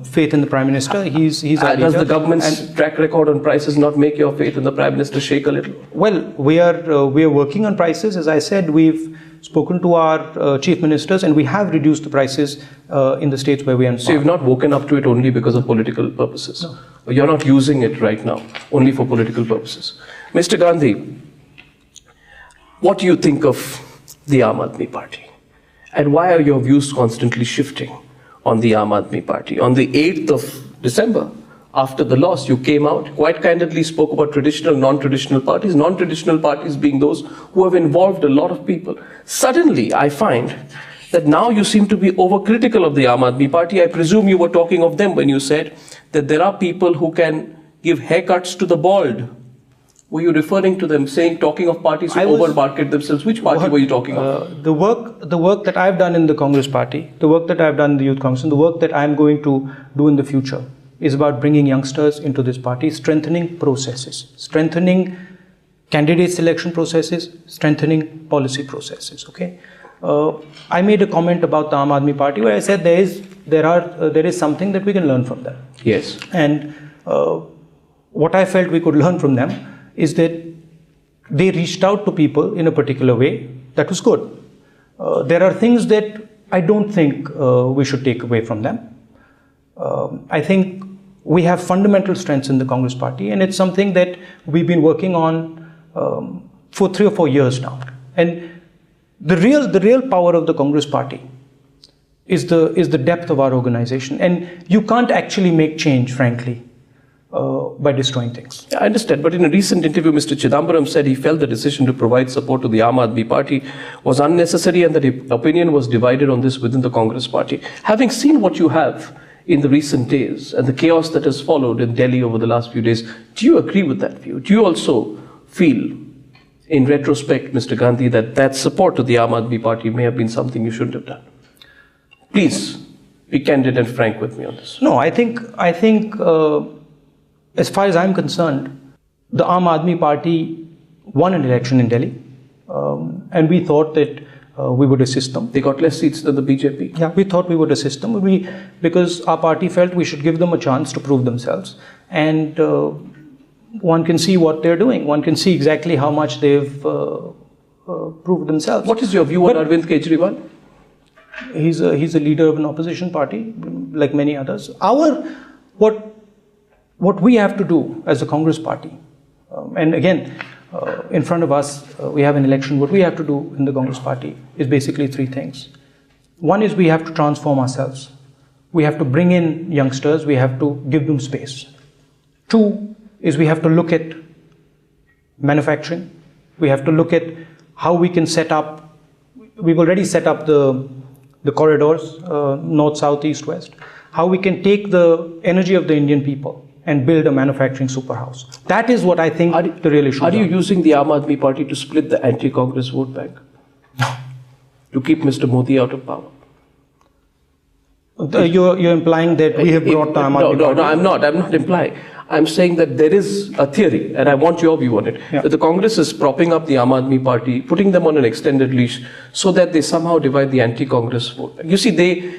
faith in the Prime Minister. He's our leader. Does the government's track record on prices not make your faith in the Prime Minister shake a little? Well, we are working on prices. As I said, we've spoken to our chief ministers and we have reduced the prices in the states where we are. So you've not woken up to it only because of political purposes? No. You're not using it right now only for political purposes. Mr. Gandhi, what do you think of the Aam Aadmi Party? And why are your views constantly shifting on the Aam Aadmi Party? On the 8th of December, after the loss, you came out, quite candidly spoke about traditional, non-traditional parties being those who have involved a lot of people. Suddenly, I find that now you seem to be overcritical of the Aam Aadmi Party. I presume you were talking of them when you said that there are people who can give haircuts to the bald. Were you referring to them, talking of parties who overmarket themselves? Which party were you talking of? The work that I've done in the Congress Party, the work that I've done in the Youth Congress, and the work that I'm going to do in the future is about bringing youngsters into this party, strengthening processes, strengthening candidate selection processes, strengthening policy processes. Okay, I made a comment about the Aam Aadmi Party where I said there is something that we can learn from them. Yes. And what I felt we could learn from them is that they reached out to people in a particular way that was good. There are things that I don't think we should take away from them. I think we have fundamental strengths in the Congress Party, and it's something that we've been working on for 3 or 4 years now. And the real power of the Congress Party is the depth of our organization. And you can't actually make change, frankly, by destroying things. I understand, but in a recent interview, Mr. Chidambaram said he felt the decision to provide support to the Aam Aadmi Party was unnecessary and that the opinion was divided on this within the Congress Party. Having seen what you have in the recent days and the chaos that has followed in Delhi over the last few days, do you agree with that view? Do you also feel, in retrospect, Mr. Gandhi, that support to the Aam Aadmi Party may have been something you shouldn't have done? Please be candid and frank with me on this. No, I think as far as I'm concerned, the Aam Aadmi Party won an election in Delhi, and we thought that we would assist them. They got less seats than the BJP? Yeah, we thought we would assist them because our party felt we should give them a chance to prove themselves. And one can see what they're doing. One can see exactly how much they've proved themselves. What is your view on Arvind Kejriwal? He's a leader of an opposition party, like many others. What we have to do as a Congress Party, and again, in front of us, we have an election. What we have to do in the Congress Party is basically 3 things. One is we have to transform ourselves. We have to bring in youngsters. We have to give them space. 2 is we have to look at manufacturing. We have to look at how we can set up. We've already set up the corridors, north, south, east, west. How we can take the energy of the Indian people and build a manufacturing superhouse. That is what I think the real issue is. Are you using the Aam Aadmi Party to split the anti-Congress vote bank? No. To keep Mr. Modi out of power? You're implying that we have brought the Aam Aadmi Party? No, I'm not implying. I'm saying that there is a theory, and I want your view on it, that the Congress is propping up the Aam Aadmi Party, putting them on an extended leash, so that they somehow divide the anti-Congress vote. You see,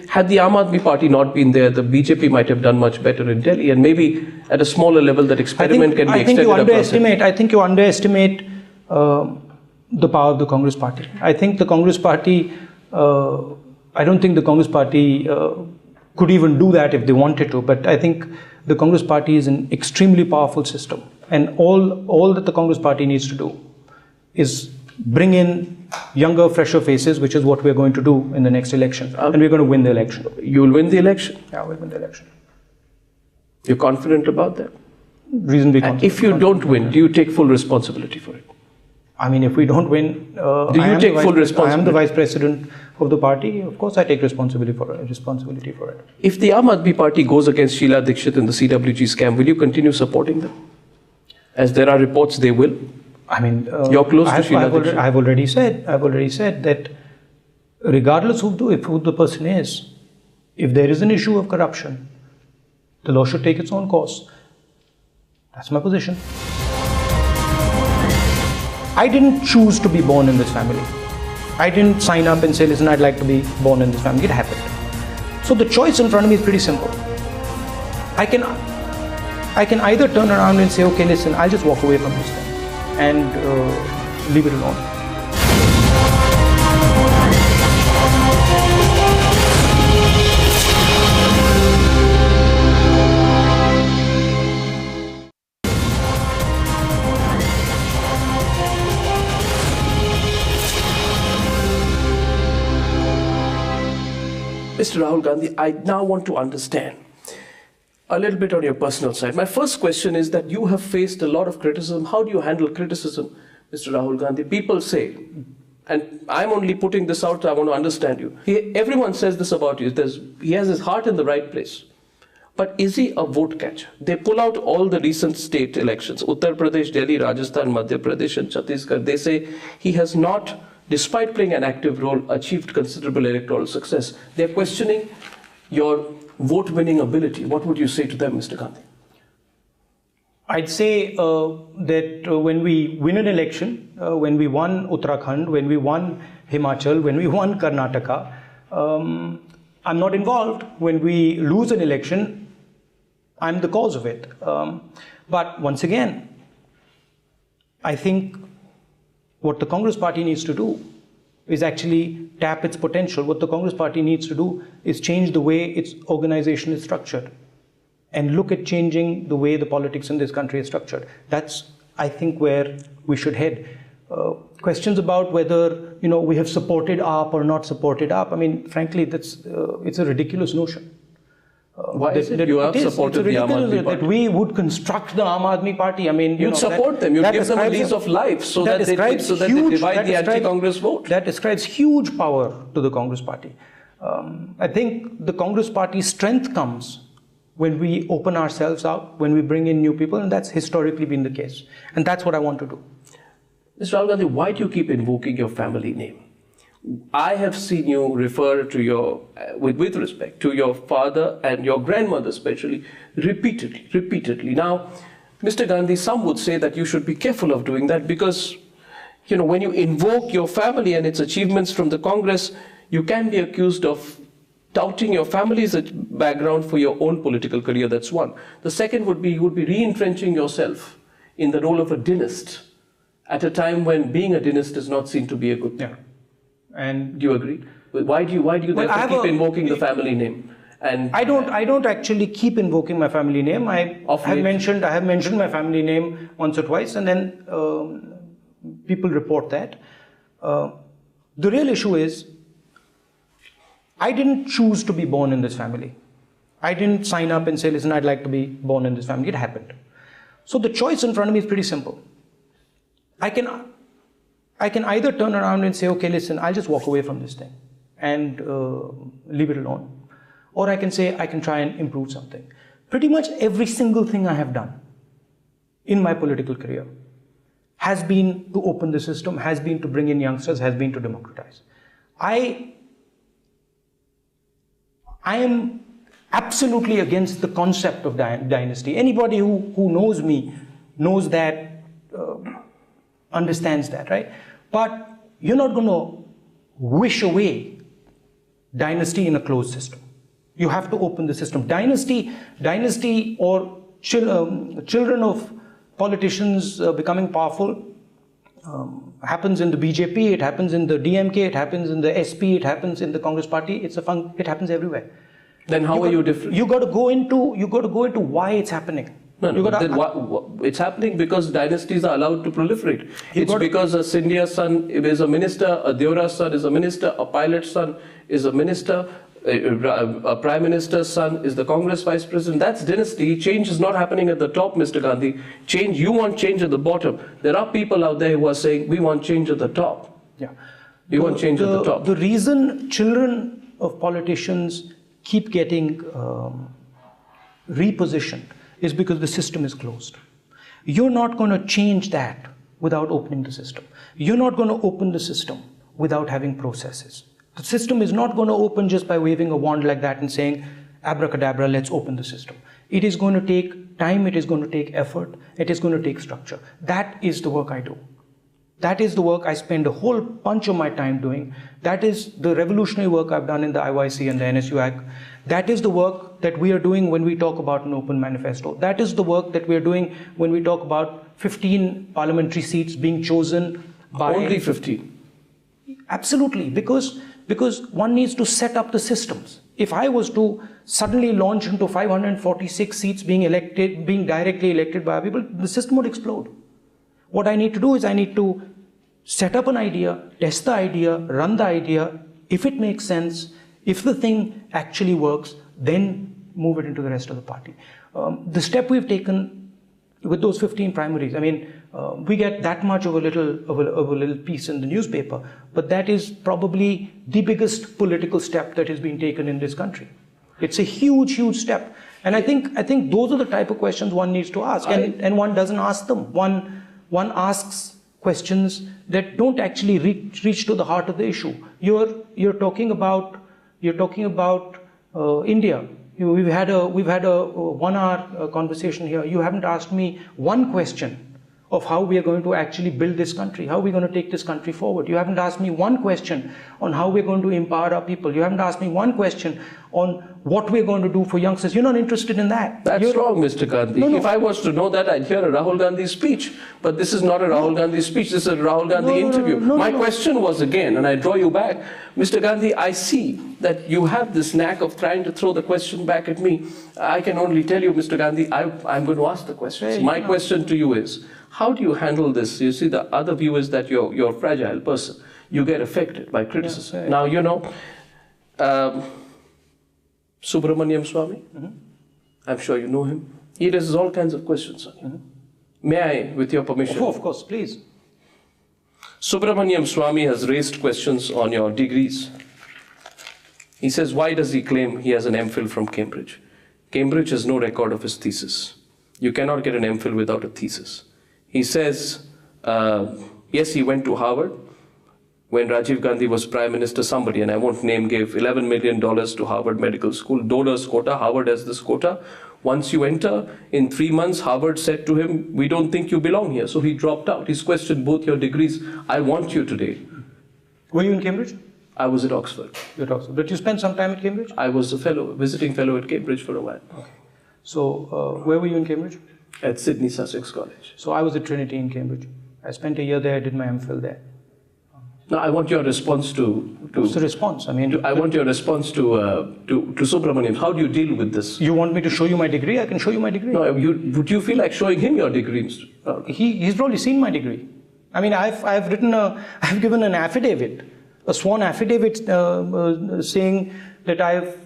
had the Aam Aadmi Party not been there, the BJP might have done much better in Delhi, and maybe at a smaller level that experiment can be extended across it. I think you underestimate the power of the Congress Party. I think the Congress Party, I don't think the Congress Party could even do that if they wanted to, but I think the Congress Party is an extremely powerful system, and all that the Congress Party needs to do is bring in younger, fresher faces, which is what we're going to do in the next election, and we're going to win the election. You will win the election? Yeah, we'll win the election. You're confident about that? Reasonably confident. If you don't win, do you take full responsibility for it? I mean, if we don't win, do you take full responsibility? I am the vice president of the party. Of course, I take responsibility for it. If the Aam Aadmi Party goes against Sheila Dikshit in the CWG scam, will you continue supporting them? As there are reports, they will. I mean, you're close to Sheila Dikshit. I've already said that regardless of who the person is, if there is an issue of corruption, the law should take its own course. That's my position. I didn't choose to be born in this family. I didn't sign up and say, listen, I'd like to be born in this family. It happened. So the choice in front of me is pretty simple. I can either turn around and say, okay, listen, I'll just walk away from this thing and leave it alone. Mr. Rahul Gandhi, I now want to understand a little bit on your personal side. My first question is that you have faced a lot of criticism. How do you handle criticism, Mr. Rahul Gandhi? People say, and I'm only putting this out, I want to understand you. Everyone says this about you. He has his heart in the right place. But is he a vote catcher? They pull out all the recent state elections, Uttar Pradesh, Delhi, Rajasthan, Madhya Pradesh and Chhattisgarh. They say he has not, despite playing an active role, achieved considerable electoral success. They're questioning your vote-winning ability. What would you say to them, Mr. Gandhi? I'd say that when we win an election, when we won Uttarakhand, when we won Himachal, when we won Karnataka, I'm not involved. When we lose an election, I'm the cause of it. But once again, I think what the Congress party needs to do is actually tap its potential. What the Congress party needs to do is change the way its organization is structured and look at changing the way the politics in this country is structured. That's, I think, where we should head. Questions about whether we have supported AAP or not supported AAP, I mean, frankly, that's it's a ridiculous notion. Why is it you have supported the Aam Aadmi Party? That we would construct the Aam Aadmi Party. I mean, you'd support them. You'd give them a lease of life so that they divide the anti-Congress vote. That describes huge power to the Congress Party. I think the Congress Party's strength comes when we open ourselves out, when we bring in new people, and that's historically been the case. And that's what I want to do. Mr. Rahul Gandhi, why do you keep invoking your family name? I have seen you refer to your, with respect, to your father and your grandmother especially, repeatedly. Now, Mr. Gandhi, some would say that you should be careful of doing that because, when you invoke your family and its achievements from the Congress, you can be accused of touting your family's background for your own political career. That's one. The second would be you would be re-entrenching yourself in the role of a dynast at a time when being a dynast is not seen to be a good thing. Yeah. And do you agree? Why do you therefore keep invoking the family name? And I don't actually keep invoking my family name. I have mentioned my family name once or twice, and then people report that. The real issue is, I didn't choose to be born in this family. I didn't sign up and say, listen, I'd like to be born in this family. It happened. So the choice in front of me is pretty simple. I can either turn around and say, okay, listen, I'll just walk away from this thing and leave it alone. Or I can say, I can try and improve something. Pretty much every single thing I have done in my political career has been to open the system, has been to bring in youngsters, has been to democratize. I am absolutely against the concept of dynasty. Anybody who knows me knows that, understands that, right? But you're not going to wish away dynasty in a closed system. You have to open the system. Dynasty or children of politicians becoming powerful happens in the BJP, it happens in the DMK, it happens in the SP, it happens in the Congress Party. It happens everywhere. Then how are you different? You got to go into why it's happening. It's happening because dynasties are allowed to proliferate. It's because a Scindia's son is a minister, a Deora's son is a minister, a pilot's son is a minister, a prime minister's son is the Congress vice president. That's dynasty. Change is not happening at the top, Mr. Gandhi. You want change at the bottom. There are people out there who are saying, we want change at the top. Yeah. We want change at the top. The reason children of politicians keep getting repositioned is because the system is closed. You're not going to change that without opening the system. You're not going to open the system without having processes. The system is not going to open just by waving a wand like that and saying, abracadabra, let's open the system. It is going to take time, it is going to take effort, it is going to take structure. That is the work I do. That is the work I spend a whole bunch of my time doing. That is the revolutionary work I've done in the IYC and the NSUAC. That is the work that we are doing when we talk about an open manifesto. That is the work that we are doing when we talk about 15 parliamentary seats being chosen by... Only 15? Absolutely, because one needs to set up the systems. If I was to suddenly launch into 546 seats being directly elected by people, the system would explode. What I need to do is I need to set up an idea, test the idea, run the idea. If it makes sense, if the thing actually works, then move it into the rest of the party. The step we've taken with those 15 primaries, I mean, we get that much of a little piece in the newspaper, but that is probably the biggest political step that has been taken in this country. It's a huge, huge step. And I think those are the type of questions one needs to ask, and one doesn't ask them. One asks questions that don't actually reach to the heart of the issue. You're talking about India. We've had a 1 hour conversation here. You haven't asked me one question of how we are going to actually build this country, how we're going to take this country forward. You haven't asked me one question on how we're going to empower our people. You haven't asked me one question on what we're going to do for youngsters. You're not interested in that. That's wrong, Mr. Gandhi. No. If I was to know that, I'd hear a Rahul Gandhi speech. But this is not a Rahul Gandhi speech, this is a Rahul Gandhi interview. My question was again, and I draw you back, Mr. Gandhi, I see that you have this knack of trying to throw the question back at me. I can only tell you, Mr. Gandhi, I'm going to ask the questions. My question to you is, how do you handle this? You see, the other view is that you're a fragile person. You get affected by criticism. Now, you know, Subramaniam Swamy, I'm sure you know him. He raises all kinds of questions on you. May I, with your permission? Oh, of course, please. Subramaniam Swamy has raised questions on your degrees. He says, why does he claim he has an MPhil from Cambridge? Cambridge has no record of his thesis. You cannot get an MPhil without a thesis. He says, yes, he went to Harvard. When Rajiv Gandhi was Prime Minister, somebody, and I won't name, gave $11 million to Harvard Medical School. Donors quota, Harvard has this quota. Once you enter, in 3 months, Harvard said to him, we don't think you belong here. So he dropped out. He's questioned both your degrees. I want you today. Were you in Cambridge? I was at Oxford. You were at Oxford. Did you spend some time at Cambridge? I was a fellow, visiting fellow at Cambridge for a while. Okay. So, where were you in Cambridge? At Sydney Sussex College. So I was at Trinity in Cambridge. I spent a year there, I did my MPhil there. Now, I want your response to What's the response? I mean, I want your response to Subramaniam. How do you deal with this? You want me to show you my degree? I can show you my degree. No, would you feel like showing him your degree? He's probably seen my degree. I mean, I've given an affidavit, a sworn affidavit saying that I've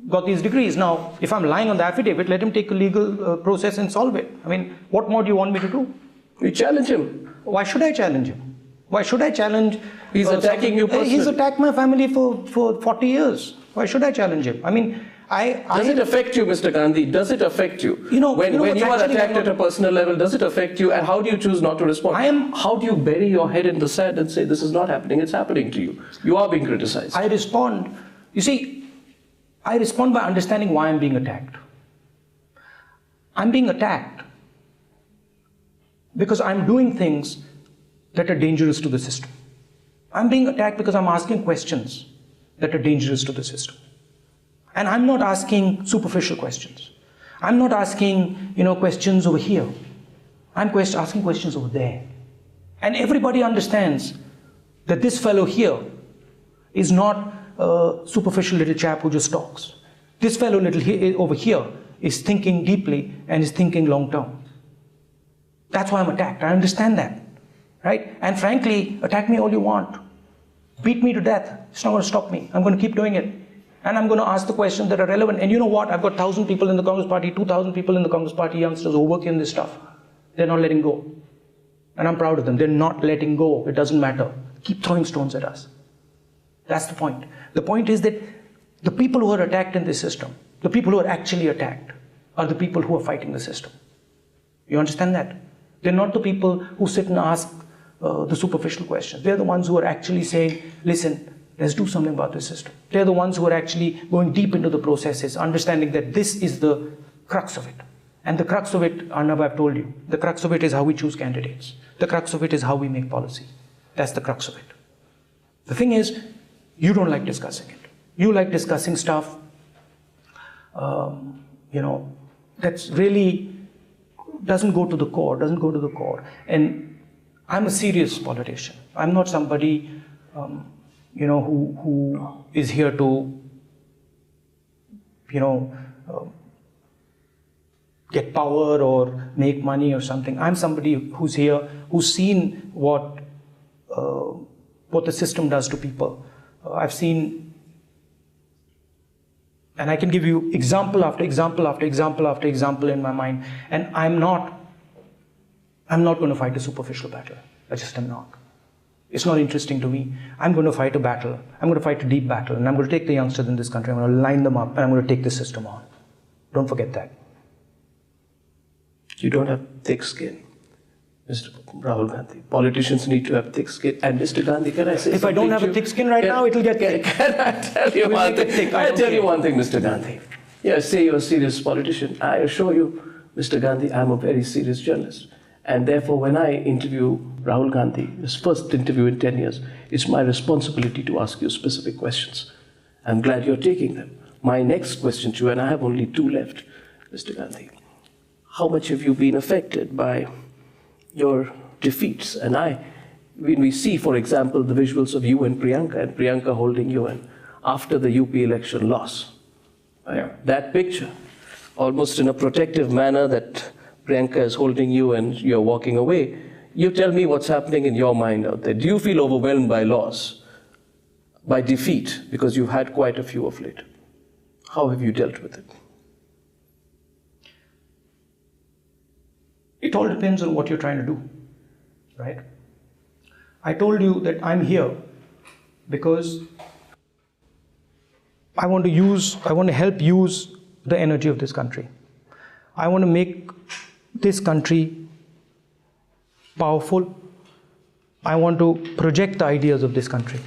got these degrees. Now, if I'm lying on the affidavit, let him take a legal process and solve it. I mean, what more do you want me to do? You challenge him. Why should I challenge him? Why should I challenge? He's attacking you personally. He's attacked my family for 40 years. Why should I challenge him? I mean, Does it affect you, Mr. Gandhi? Does it affect you? When you are attacked at a personal level, does it affect you? And how do you choose not to respond? How do you bury your head in the sand and say, this is not happening, it's happening to you? You are being criticized. I respond. You see, I respond by understanding why I'm being attacked. I'm being attacked because I'm doing things that are dangerous to the system. I'm being attacked because I'm asking questions that are dangerous to the system. And I'm not asking superficial questions. I'm not asking, questions over here. I'm asking questions over there. And everybody understands that this fellow here is not a superficial little chap who just talks. This fellow over here is thinking deeply and is thinking long term. That's why I'm attacked. I understand that. Right? And frankly, attack me all you want. Beat me to death. It's not going to stop me. I'm going to keep doing it. And I'm going to ask the questions that are relevant. And you know what? I've got 1,000 people in the Congress Party, 2,000 people in the Congress Party, youngsters who are working on this stuff. They're not letting go. And I'm proud of them. They're not letting go. It doesn't matter. Keep throwing stones at us. That's the point. The point is that the people who are attacked in this system, the people who are actually attacked, are the people who are fighting the system. You understand that? They're not the people who sit and ask the superficial questions. They're the ones who are actually saying, listen, let's do something about this system. They're the ones who are actually going deep into the processes, understanding that this is the crux of it. And the crux of it, Arnab, I've told you, the crux of it is how we choose candidates. The crux of it is how we make policy. That's the crux of it. The thing is, you don't like discussing it. You like discussing stuff, that's really doesn't go to the core, And I'm a serious politician. I'm not somebody, who is here to, get power or make money or something. I'm somebody who's here, who's seen what the system does to people. I've seen, and I can give you example after example after example after example in my mind. And I'm not going to fight a superficial battle. I just am not. It's not interesting to me. I'm going to fight a battle. I'm going to fight a deep battle. And I'm going to take the youngsters in this country. I'm going to line them up and I'm going to take the system on. Don't forget that. You don't have thick skin, Mr. Rahul Gandhi. Politicians need to have thick skin. And Mr. Gandhi, can I say if I don't have a thick skin right now, it'll get thick. Can I tell you one thing? I'll tell you one thing, Mr. Gandhi. Yeah, say you're a serious politician. I assure you, Mr. Gandhi, I'm a very serious journalist. And therefore, when I interview Rahul Gandhi, his first interview in 10 years, it's my responsibility to ask you specific questions. I'm glad you're taking them. My next question to you, and I have only 2 left, Mr. Gandhi. How much have you been affected by your defeats? And when we see, for example, the visuals of you and Priyanka holding you in after the UP election loss, that picture, almost in a protective manner that Priyanka is holding you and you're walking away, you tell me what's happening in your mind out there. Do you feel overwhelmed by loss, by defeat, because you've had quite a few of late? How have you dealt with it? It all depends on what you're trying to do, right? I told you that I'm here because I want to help use the energy of this country. I want to make this country powerful. I want to project the ideas of this country.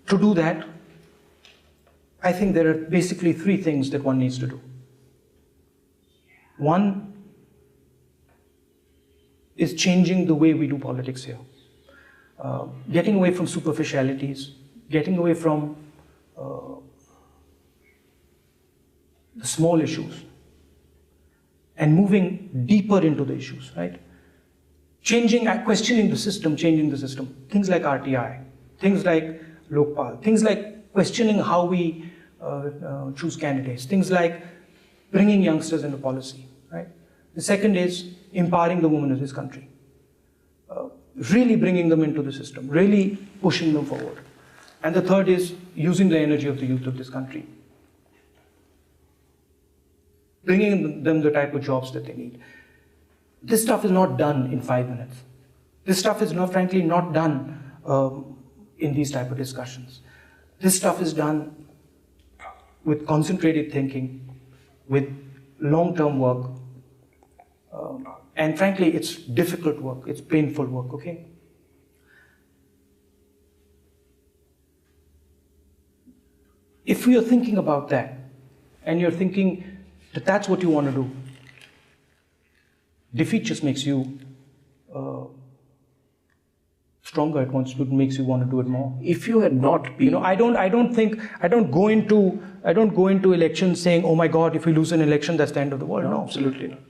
To do that, I think there are basically 3 things that one needs to do. One is changing the way we do politics here. Getting away from superficialities, getting away from the small issues and moving deeper into the issues, right? Questioning the system, changing the system. Things like RTI, things like Lokpal, things like questioning how we choose candidates, things like bringing youngsters into policy, right? The second is empowering the women of this country. Really bringing them into the system, really pushing them forward. And the third is using the energy of the youth of this country. Bringing them the type of jobs that they need. This stuff is not done in 5 minutes. This stuff is frankly not done in these type of discussions. This stuff is done with concentrated thinking, with long-term work, and frankly, it's difficult work, it's painful work, okay? If you're thinking about that, and you're thinking that that's what you want to do, defeat just makes you stronger. It makes you want to do it more. If you had not been, I don't go into elections saying, oh my God, if we lose an election, that's the end of the world. No, absolutely not.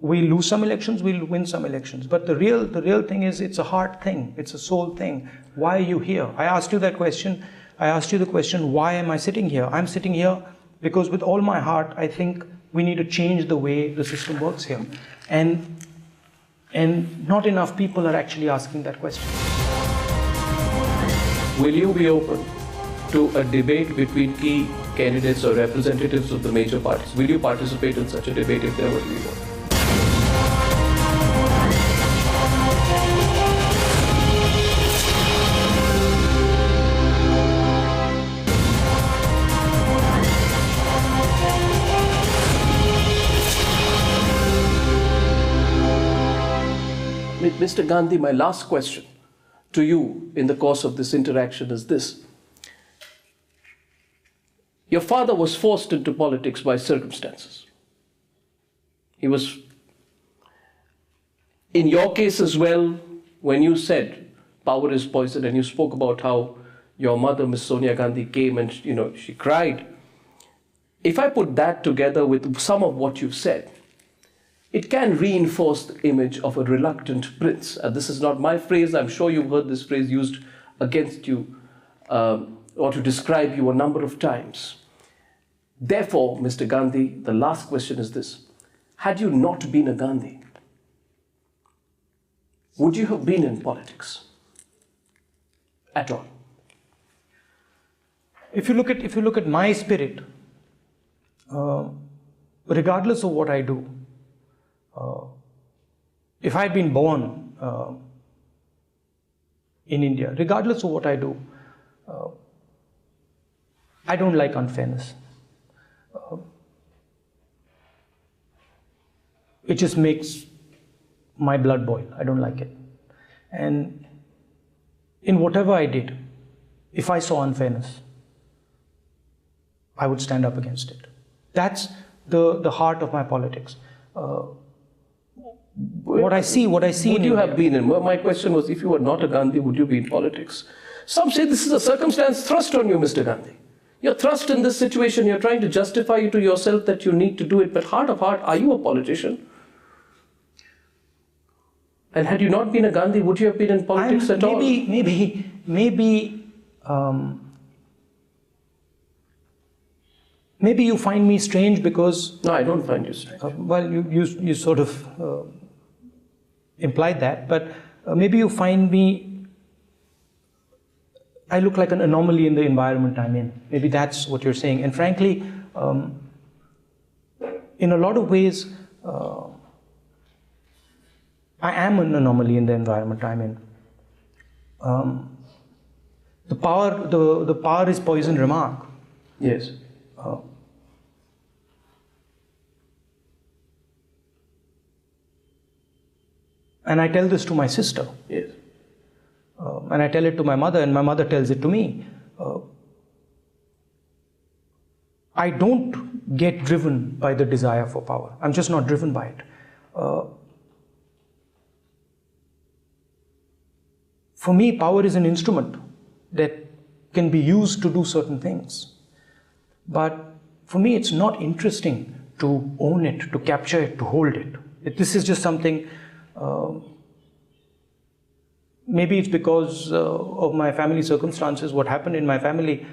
We lose some elections, we'll win some elections. But the real thing is, it's a heart thing, it's a soul thing. Why are you here? I asked you that question. I asked you the question, why am I sitting here? I'm sitting here because with all my heart, I think we need to change the way the system works here. And not enough people are actually asking that question. Will you be open to a debate between key candidates or representatives of the major parties? Will you participate in such a debate if there were to be one? Mr. Gandhi, my last question to you in the course of this interaction is this. Your father was forced into politics by circumstances. in your case as well, when you said power is poison, and you spoke about how your mother, Miss Sonia Gandhi, came and she cried. If I put that together with some of what you've said, it can reinforce the image of a reluctant prince. This is not my phrase. I'm sure you've heard this phrase used against you or to describe you a number of times. Therefore, Mr. Gandhi, the last question is this. Had you not been a Gandhi, would you have been in politics at all? If you look at my spirit, regardless of what I do, if I'd been born in India, regardless of what I do, I don't like unfairness. It just makes my blood boil. I don't like it. And in whatever I did, if I saw unfairness, I would stand up against it. That's the heart of my politics. What I see would in you India, have been in? My question was, if you were not a Gandhi, would you be in politics? Some say this is a circumstance thrust on you, Mr. Gandhi. You're thrust in this situation. You're trying to justify to yourself that you need to do it. But heart of heart, are you a politician? And had you not been a Gandhi, would you have been in politics at all? Maybe you find me strange because... No, I don't find you strange. Well, you sort of implied that, but maybe you find me... I look like an anomaly in the environment I'm in. Maybe that's what you're saying. And frankly, in a lot of ways, I am an anomaly in the environment I'm in. The power is poison remark. Yes. And I tell this to my sister. Yes. And I tell it to my mother, and my mother tells it to me. I don't get driven by the desire for power. I'm just not driven by it. For me, power is an instrument that can be used to do certain things. But for me, it's not interesting to own it, to capture it, to hold it. This is just something... maybe it's because of my family circumstances, what happened in my family.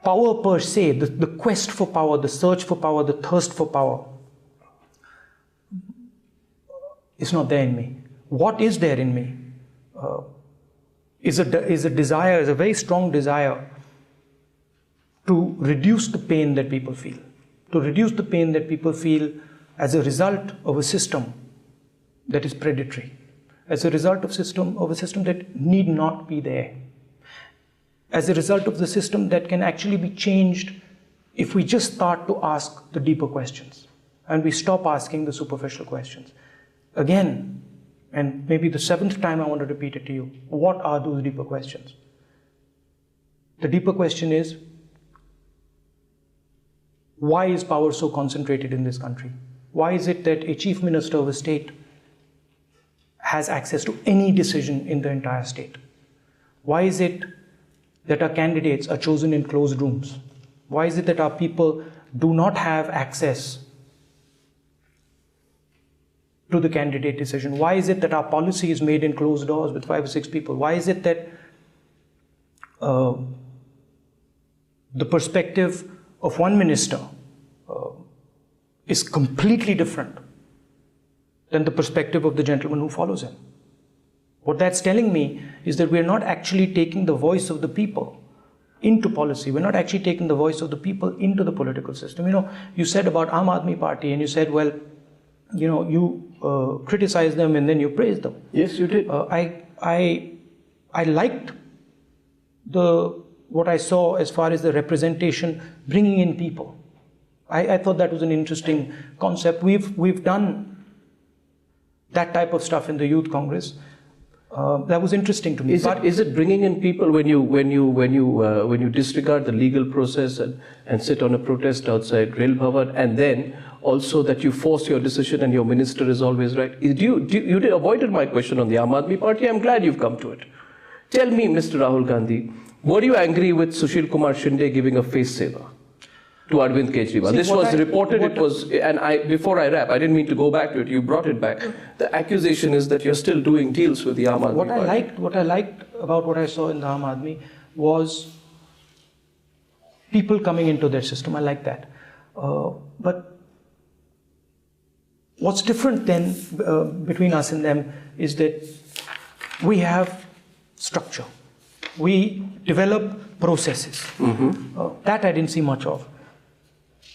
Power per se, the quest for power, the search for power, the thirst for power, is not there in me. What is there in me is a desire, is a very strong desire to reduce the pain that people feel. To reduce the pain that people feel as a result of a system that is predatory. As a result of a system that need not be there. As a result of the system that can actually be changed if we just start to ask the deeper questions and we stop asking the superficial questions. Again, and maybe the 7th time I want to repeat it to you, what are those deeper questions? The deeper question is, why is power so concentrated in this country? Why is it that a chief minister of a state has access to any decision in the entire state? Why is it that our candidates are chosen in closed rooms? Why is it that our people do not have access to the candidate decision? Why is it that our policy is made in closed doors with 5 or 6 people? Why is it that the perspective of one minister is completely different than the perspective of the gentleman who follows him? What that's telling me is that we're not actually taking the voice of the people into policy. We're not actually taking the voice of the people into the political system. You said about Aam Aadmi Party, and you said, well, you criticize them and then you praise them. Yes, you did. I liked what I saw as far as the representation, bringing in people. I thought that was an interesting concept. We've done that type of stuff in the Youth Congress. That was interesting to me. Is it bringing in people when you disregard the legal process and sit on a protest outside Rail Bhavan, and then also that you force your decision and your minister is always right? You avoided my question on the Aam Aadmi Party. I'm glad you've come to it. Tell me, Mr. Rahul Gandhi, were you angry with Sushil Kumar Shinde giving a face saver to Arvind Kejriwal? This was reported, before I wrap, I didn't mean to go back to it, you brought it back. The accusation is that you're still doing deals with the Aam Aadmi Party. What I liked about what I saw in the Aam Aadmi was people coming into their system. I like that. But what's different then between us and them is that we have structure. We develop processes. That I didn't see much of.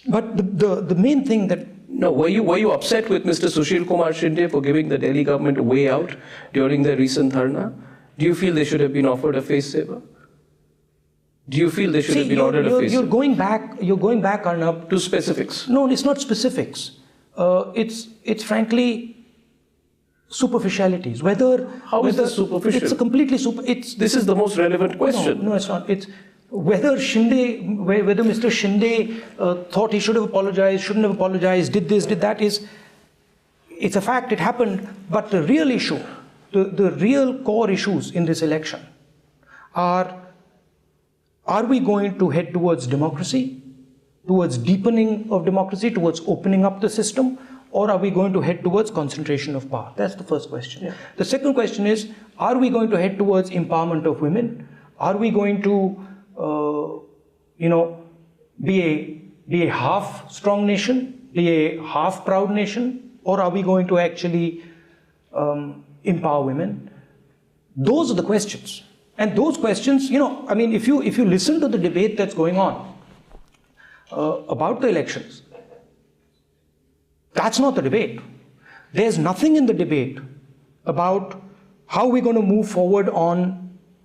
But the main thing that... No, were you upset with Mr. Sushil Kumar Shinde for giving the Delhi government a way out during the recent dharna? Do you feel they should have been offered a face saver? Do you feel they should have been ordered a face saver? You're going back, Arnab, to specifics. No, it's not specifics. It's frankly superficialities. How is this superficial? It's a completely This is the most relevant question. No, it's not. It's whether Mr. Shinde thought he should have apologized, shouldn't have apologized, did this, did that, it's a fact, it happened. But the real issue, the real core issues in this election are we going to head towards democracy, towards deepening of democracy, towards opening up the system, or are we going to head towards concentration of power? That's the first question. Yeah. The second question is, are we going to head towards empowerment of women? Are we going to be a half strong nation, be a half proud nation, or are we going to actually empower women? Those are the questions. And those questions, if you listen to the debate that's going on about the elections, that's not the debate. There's nothing in the debate about how we're going to move forward on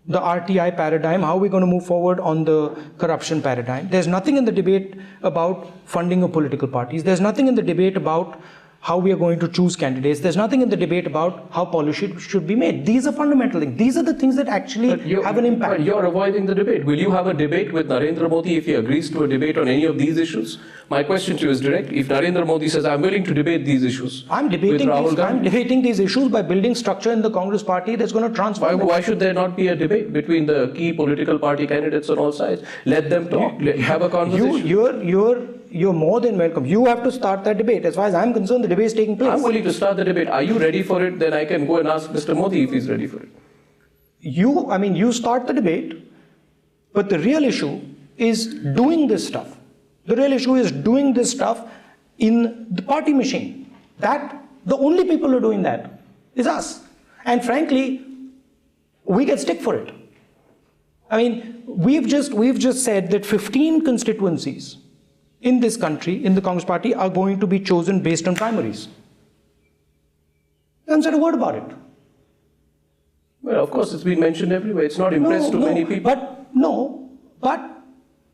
the RTI paradigm, how we're going to move forward on the corruption paradigm. There's nothing in the debate about funding of political parties. There's nothing in the debate about how we are going to choose candidates. There's nothing in the debate about how policy should be made. These are fundamental things. These are the things that actually have an impact. But you're avoiding the debate. Will you have a debate with Narendra Modi if he agrees to a debate on any of these issues? My question to you is direct. If Narendra Modi says, I'm willing to debate these issues, I'm debating these issues by building structure in the Congress party that's going to transform. Why should there not be a debate between the key political party candidates on all sides? Let them talk. Have a conversation. You're more than welcome. You have to start that debate. As far as I'm concerned, the debate is taking place. I'm willing to start the debate. Are you ready for it? Then I can go and ask Mr. Modi if he's ready for it. You start the debate, but the real issue is doing this stuff. The real issue is doing this stuff in the party machine. The only people who are doing that is us. And frankly, we get stick for it. We've just said that 15 constituencies in this country, in the Congress party, are going to be chosen based on primaries. I haven't said a word about it. Well, of course, it's been mentioned everywhere. It's not impressed too many people. But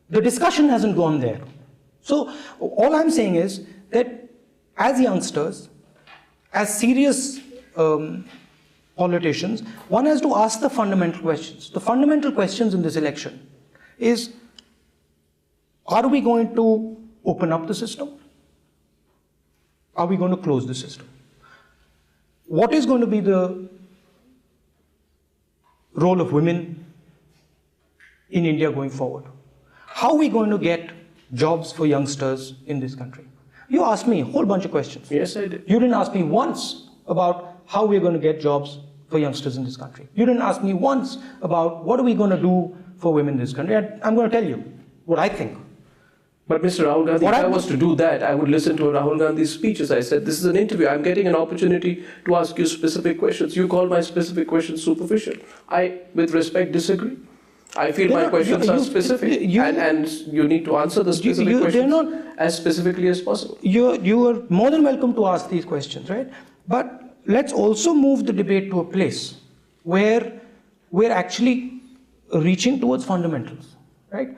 the discussion hasn't gone there. So all I'm saying is that as youngsters, as serious politicians, one has to ask the fundamental questions. The fundamental questions in this election is, are we going to open up the system? Are we going to close the system? What is going to be the role of women in India going forward? How are we going to get jobs for youngsters in this country? You asked me a whole bunch of questions. Yes, I did. You didn't ask me once about how we're going to get jobs for youngsters in this country. You didn't ask me once about what are we going to do for women in this country. I'm going to tell you what I think. But Mr. Rahul Gandhi, if I was to do that, I would listen to Rahul Gandhi's speech. As I said, this is an interview. I'm getting an opportunity to ask you specific questions. You call my specific questions superficial. I, with respect, disagree. I feel my questions are specific, and you need to answer the specific questions as specifically as possible. You are more than welcome to ask these questions, right? But let's also move the debate to a place where we're actually reaching towards fundamentals, right?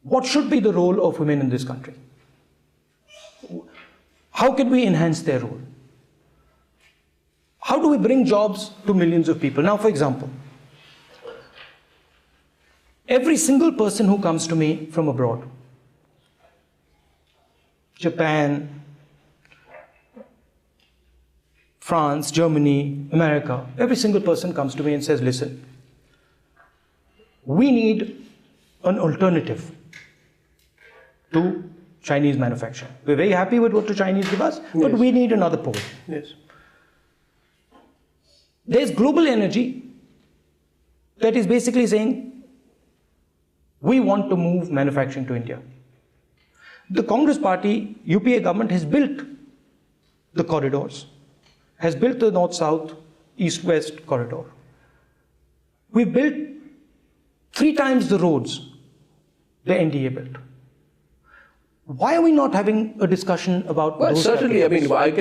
What should be the role of women in this country? How can we enhance their role? How do we bring jobs to millions of people? Now, for example, every single person who comes to me from abroad, Japan, France, Germany, America, every single person comes to me and says, listen, we need an alternative to Chinese manufacturing. We're very happy with what the Chinese give us, but we need another pole. Yes. There's global energy that is basically saying, we want to move manufacturing to India. The Congress party, UPA government has built the corridors, has built the north-south, east-west corridor. We built 3 times the roads the NDA built. Why are we not having a discussion about well, those certainly, I mean, probably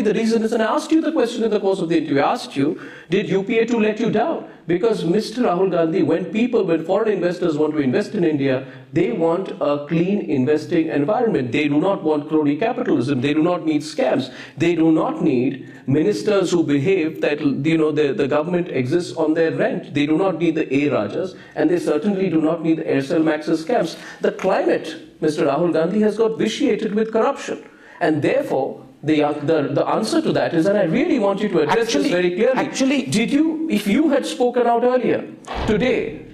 the reason is, and I asked you the question in the course of the interview, I asked you, did UPA 2 let you down? Because Mr. Rahul Gandhi, when foreign investors want to invest in India, they want a clean investing environment. They do not want crony capitalism. They do not need scams. They do not need ministers who behave that, the government exists on their rent. They do not need the A Rajas, and they certainly do not need the Aircel Maxis scams. The climate, Mr. Rahul Gandhi, has got vitiated with corruption. And therefore, the answer to that is, and I really want you to address this very clearly. If you had spoken out earlier, today,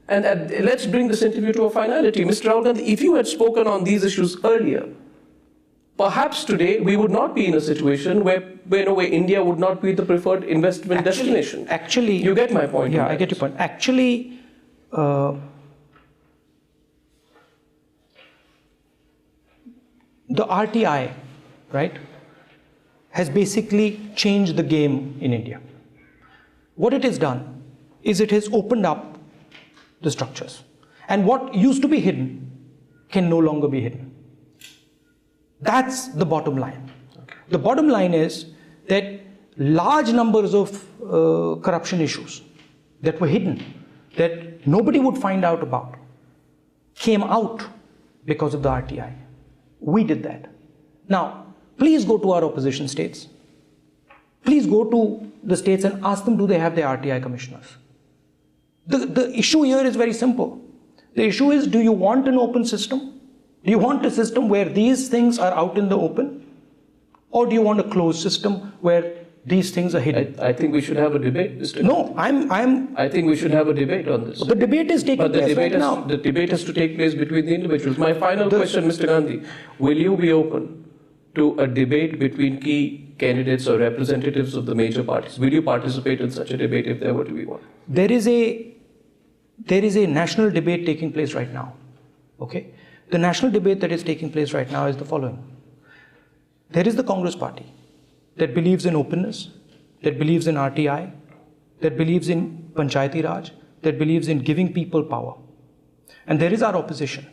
and let's bring this interview to a finality, Mr. Rahul Gandhi, if you had spoken on these issues earlier, perhaps today we would not be in a situation where India would not be the preferred investment destination. Actually, you get my point. Yeah, I get your point. Actually, the RTI, right, has basically changed the game in India. What it has done is it has opened up the structures. And what used to be hidden can no longer be hidden. That's the bottom line. Okay. The bottom line is that large numbers of corruption issues that were hidden, that nobody would find out about, came out because of the RTI. We did that. Now, please go to our opposition states. Please go to the states and ask them, do they have their RTI commissioners? The issue here is very simple. The issue is, do you want an open system? Do you want a system where these things are out in the open? Or do you want a closed system where these things are hidden? I think we should have a debate, Mr. No, I think we should have a debate on this. The debate is taking place right now. The debate has to take place between the individuals. My final question, Mr. Gandhi, will you be open to a debate between key candidates or representatives of the major parties? Will you participate in such a debate if there were to be one? There is a national debate taking place right now. Okay? The national debate that is taking place right now is the following. There is the Congress party that believes in openness, that believes in RTI, that believes in Panchayati Raj, that believes in giving people power. And there is our opposition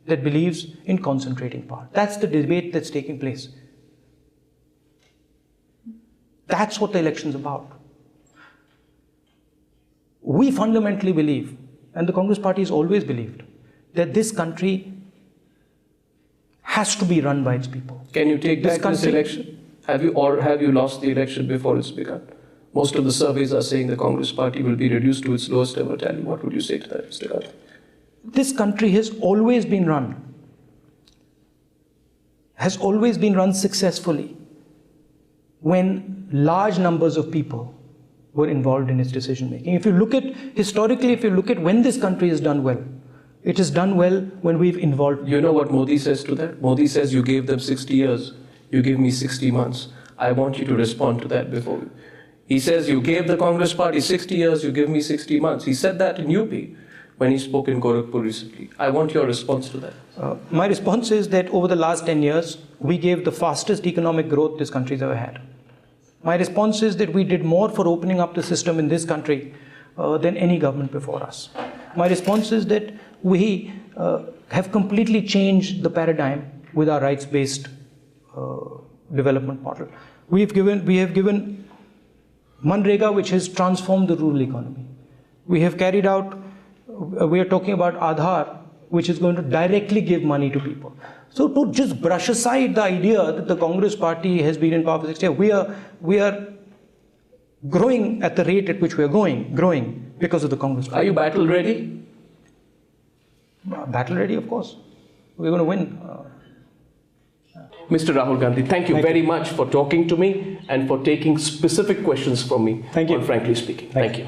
that believes in concentrating power. That's the debate that's taking place. That's what the election's about. We fundamentally believe, and the Congress party has always believed, that this country has to be run by its people. Can you take back this election? Have you lost the election before it's begun? Most of the surveys are saying the Congress party will be reduced to its lowest ever tally. What would you say to that, Mr. Gandhi? This country has always been run successfully when large numbers of people were involved in its decision making. If you look at when this country has done well, it has done well when we've involved. You know what Modi says to that? Modi says, you gave them 60 years, you give me 60 months. I want you to respond to that before. He says, you gave the Congress party 60 years, you give me 60 months. He said that in UP when he spoke in Gorakhpur recently. I want your response to that. My response is that over the last 10 years, we gave the fastest economic growth this country's ever had. My response is that we did more for opening up the system in this country than any government before us. My response is that we have completely changed the paradigm with our rights-based development model. We have given Manrega, which has transformed the rural economy. We have carried out, we are talking about Aadhaar, which is going to directly give money to people. So to just brush aside the idea that the Congress party has been in power for 6 years, we are growing at the rate at which we are growing because of the Congress party. Are you battle ready? Battle ready, of course. We're going to win. Mr. Rahul Gandhi, thank you very much for talking to me and for taking specific questions from me. Thank you. On Frankly Speaking. Thank you.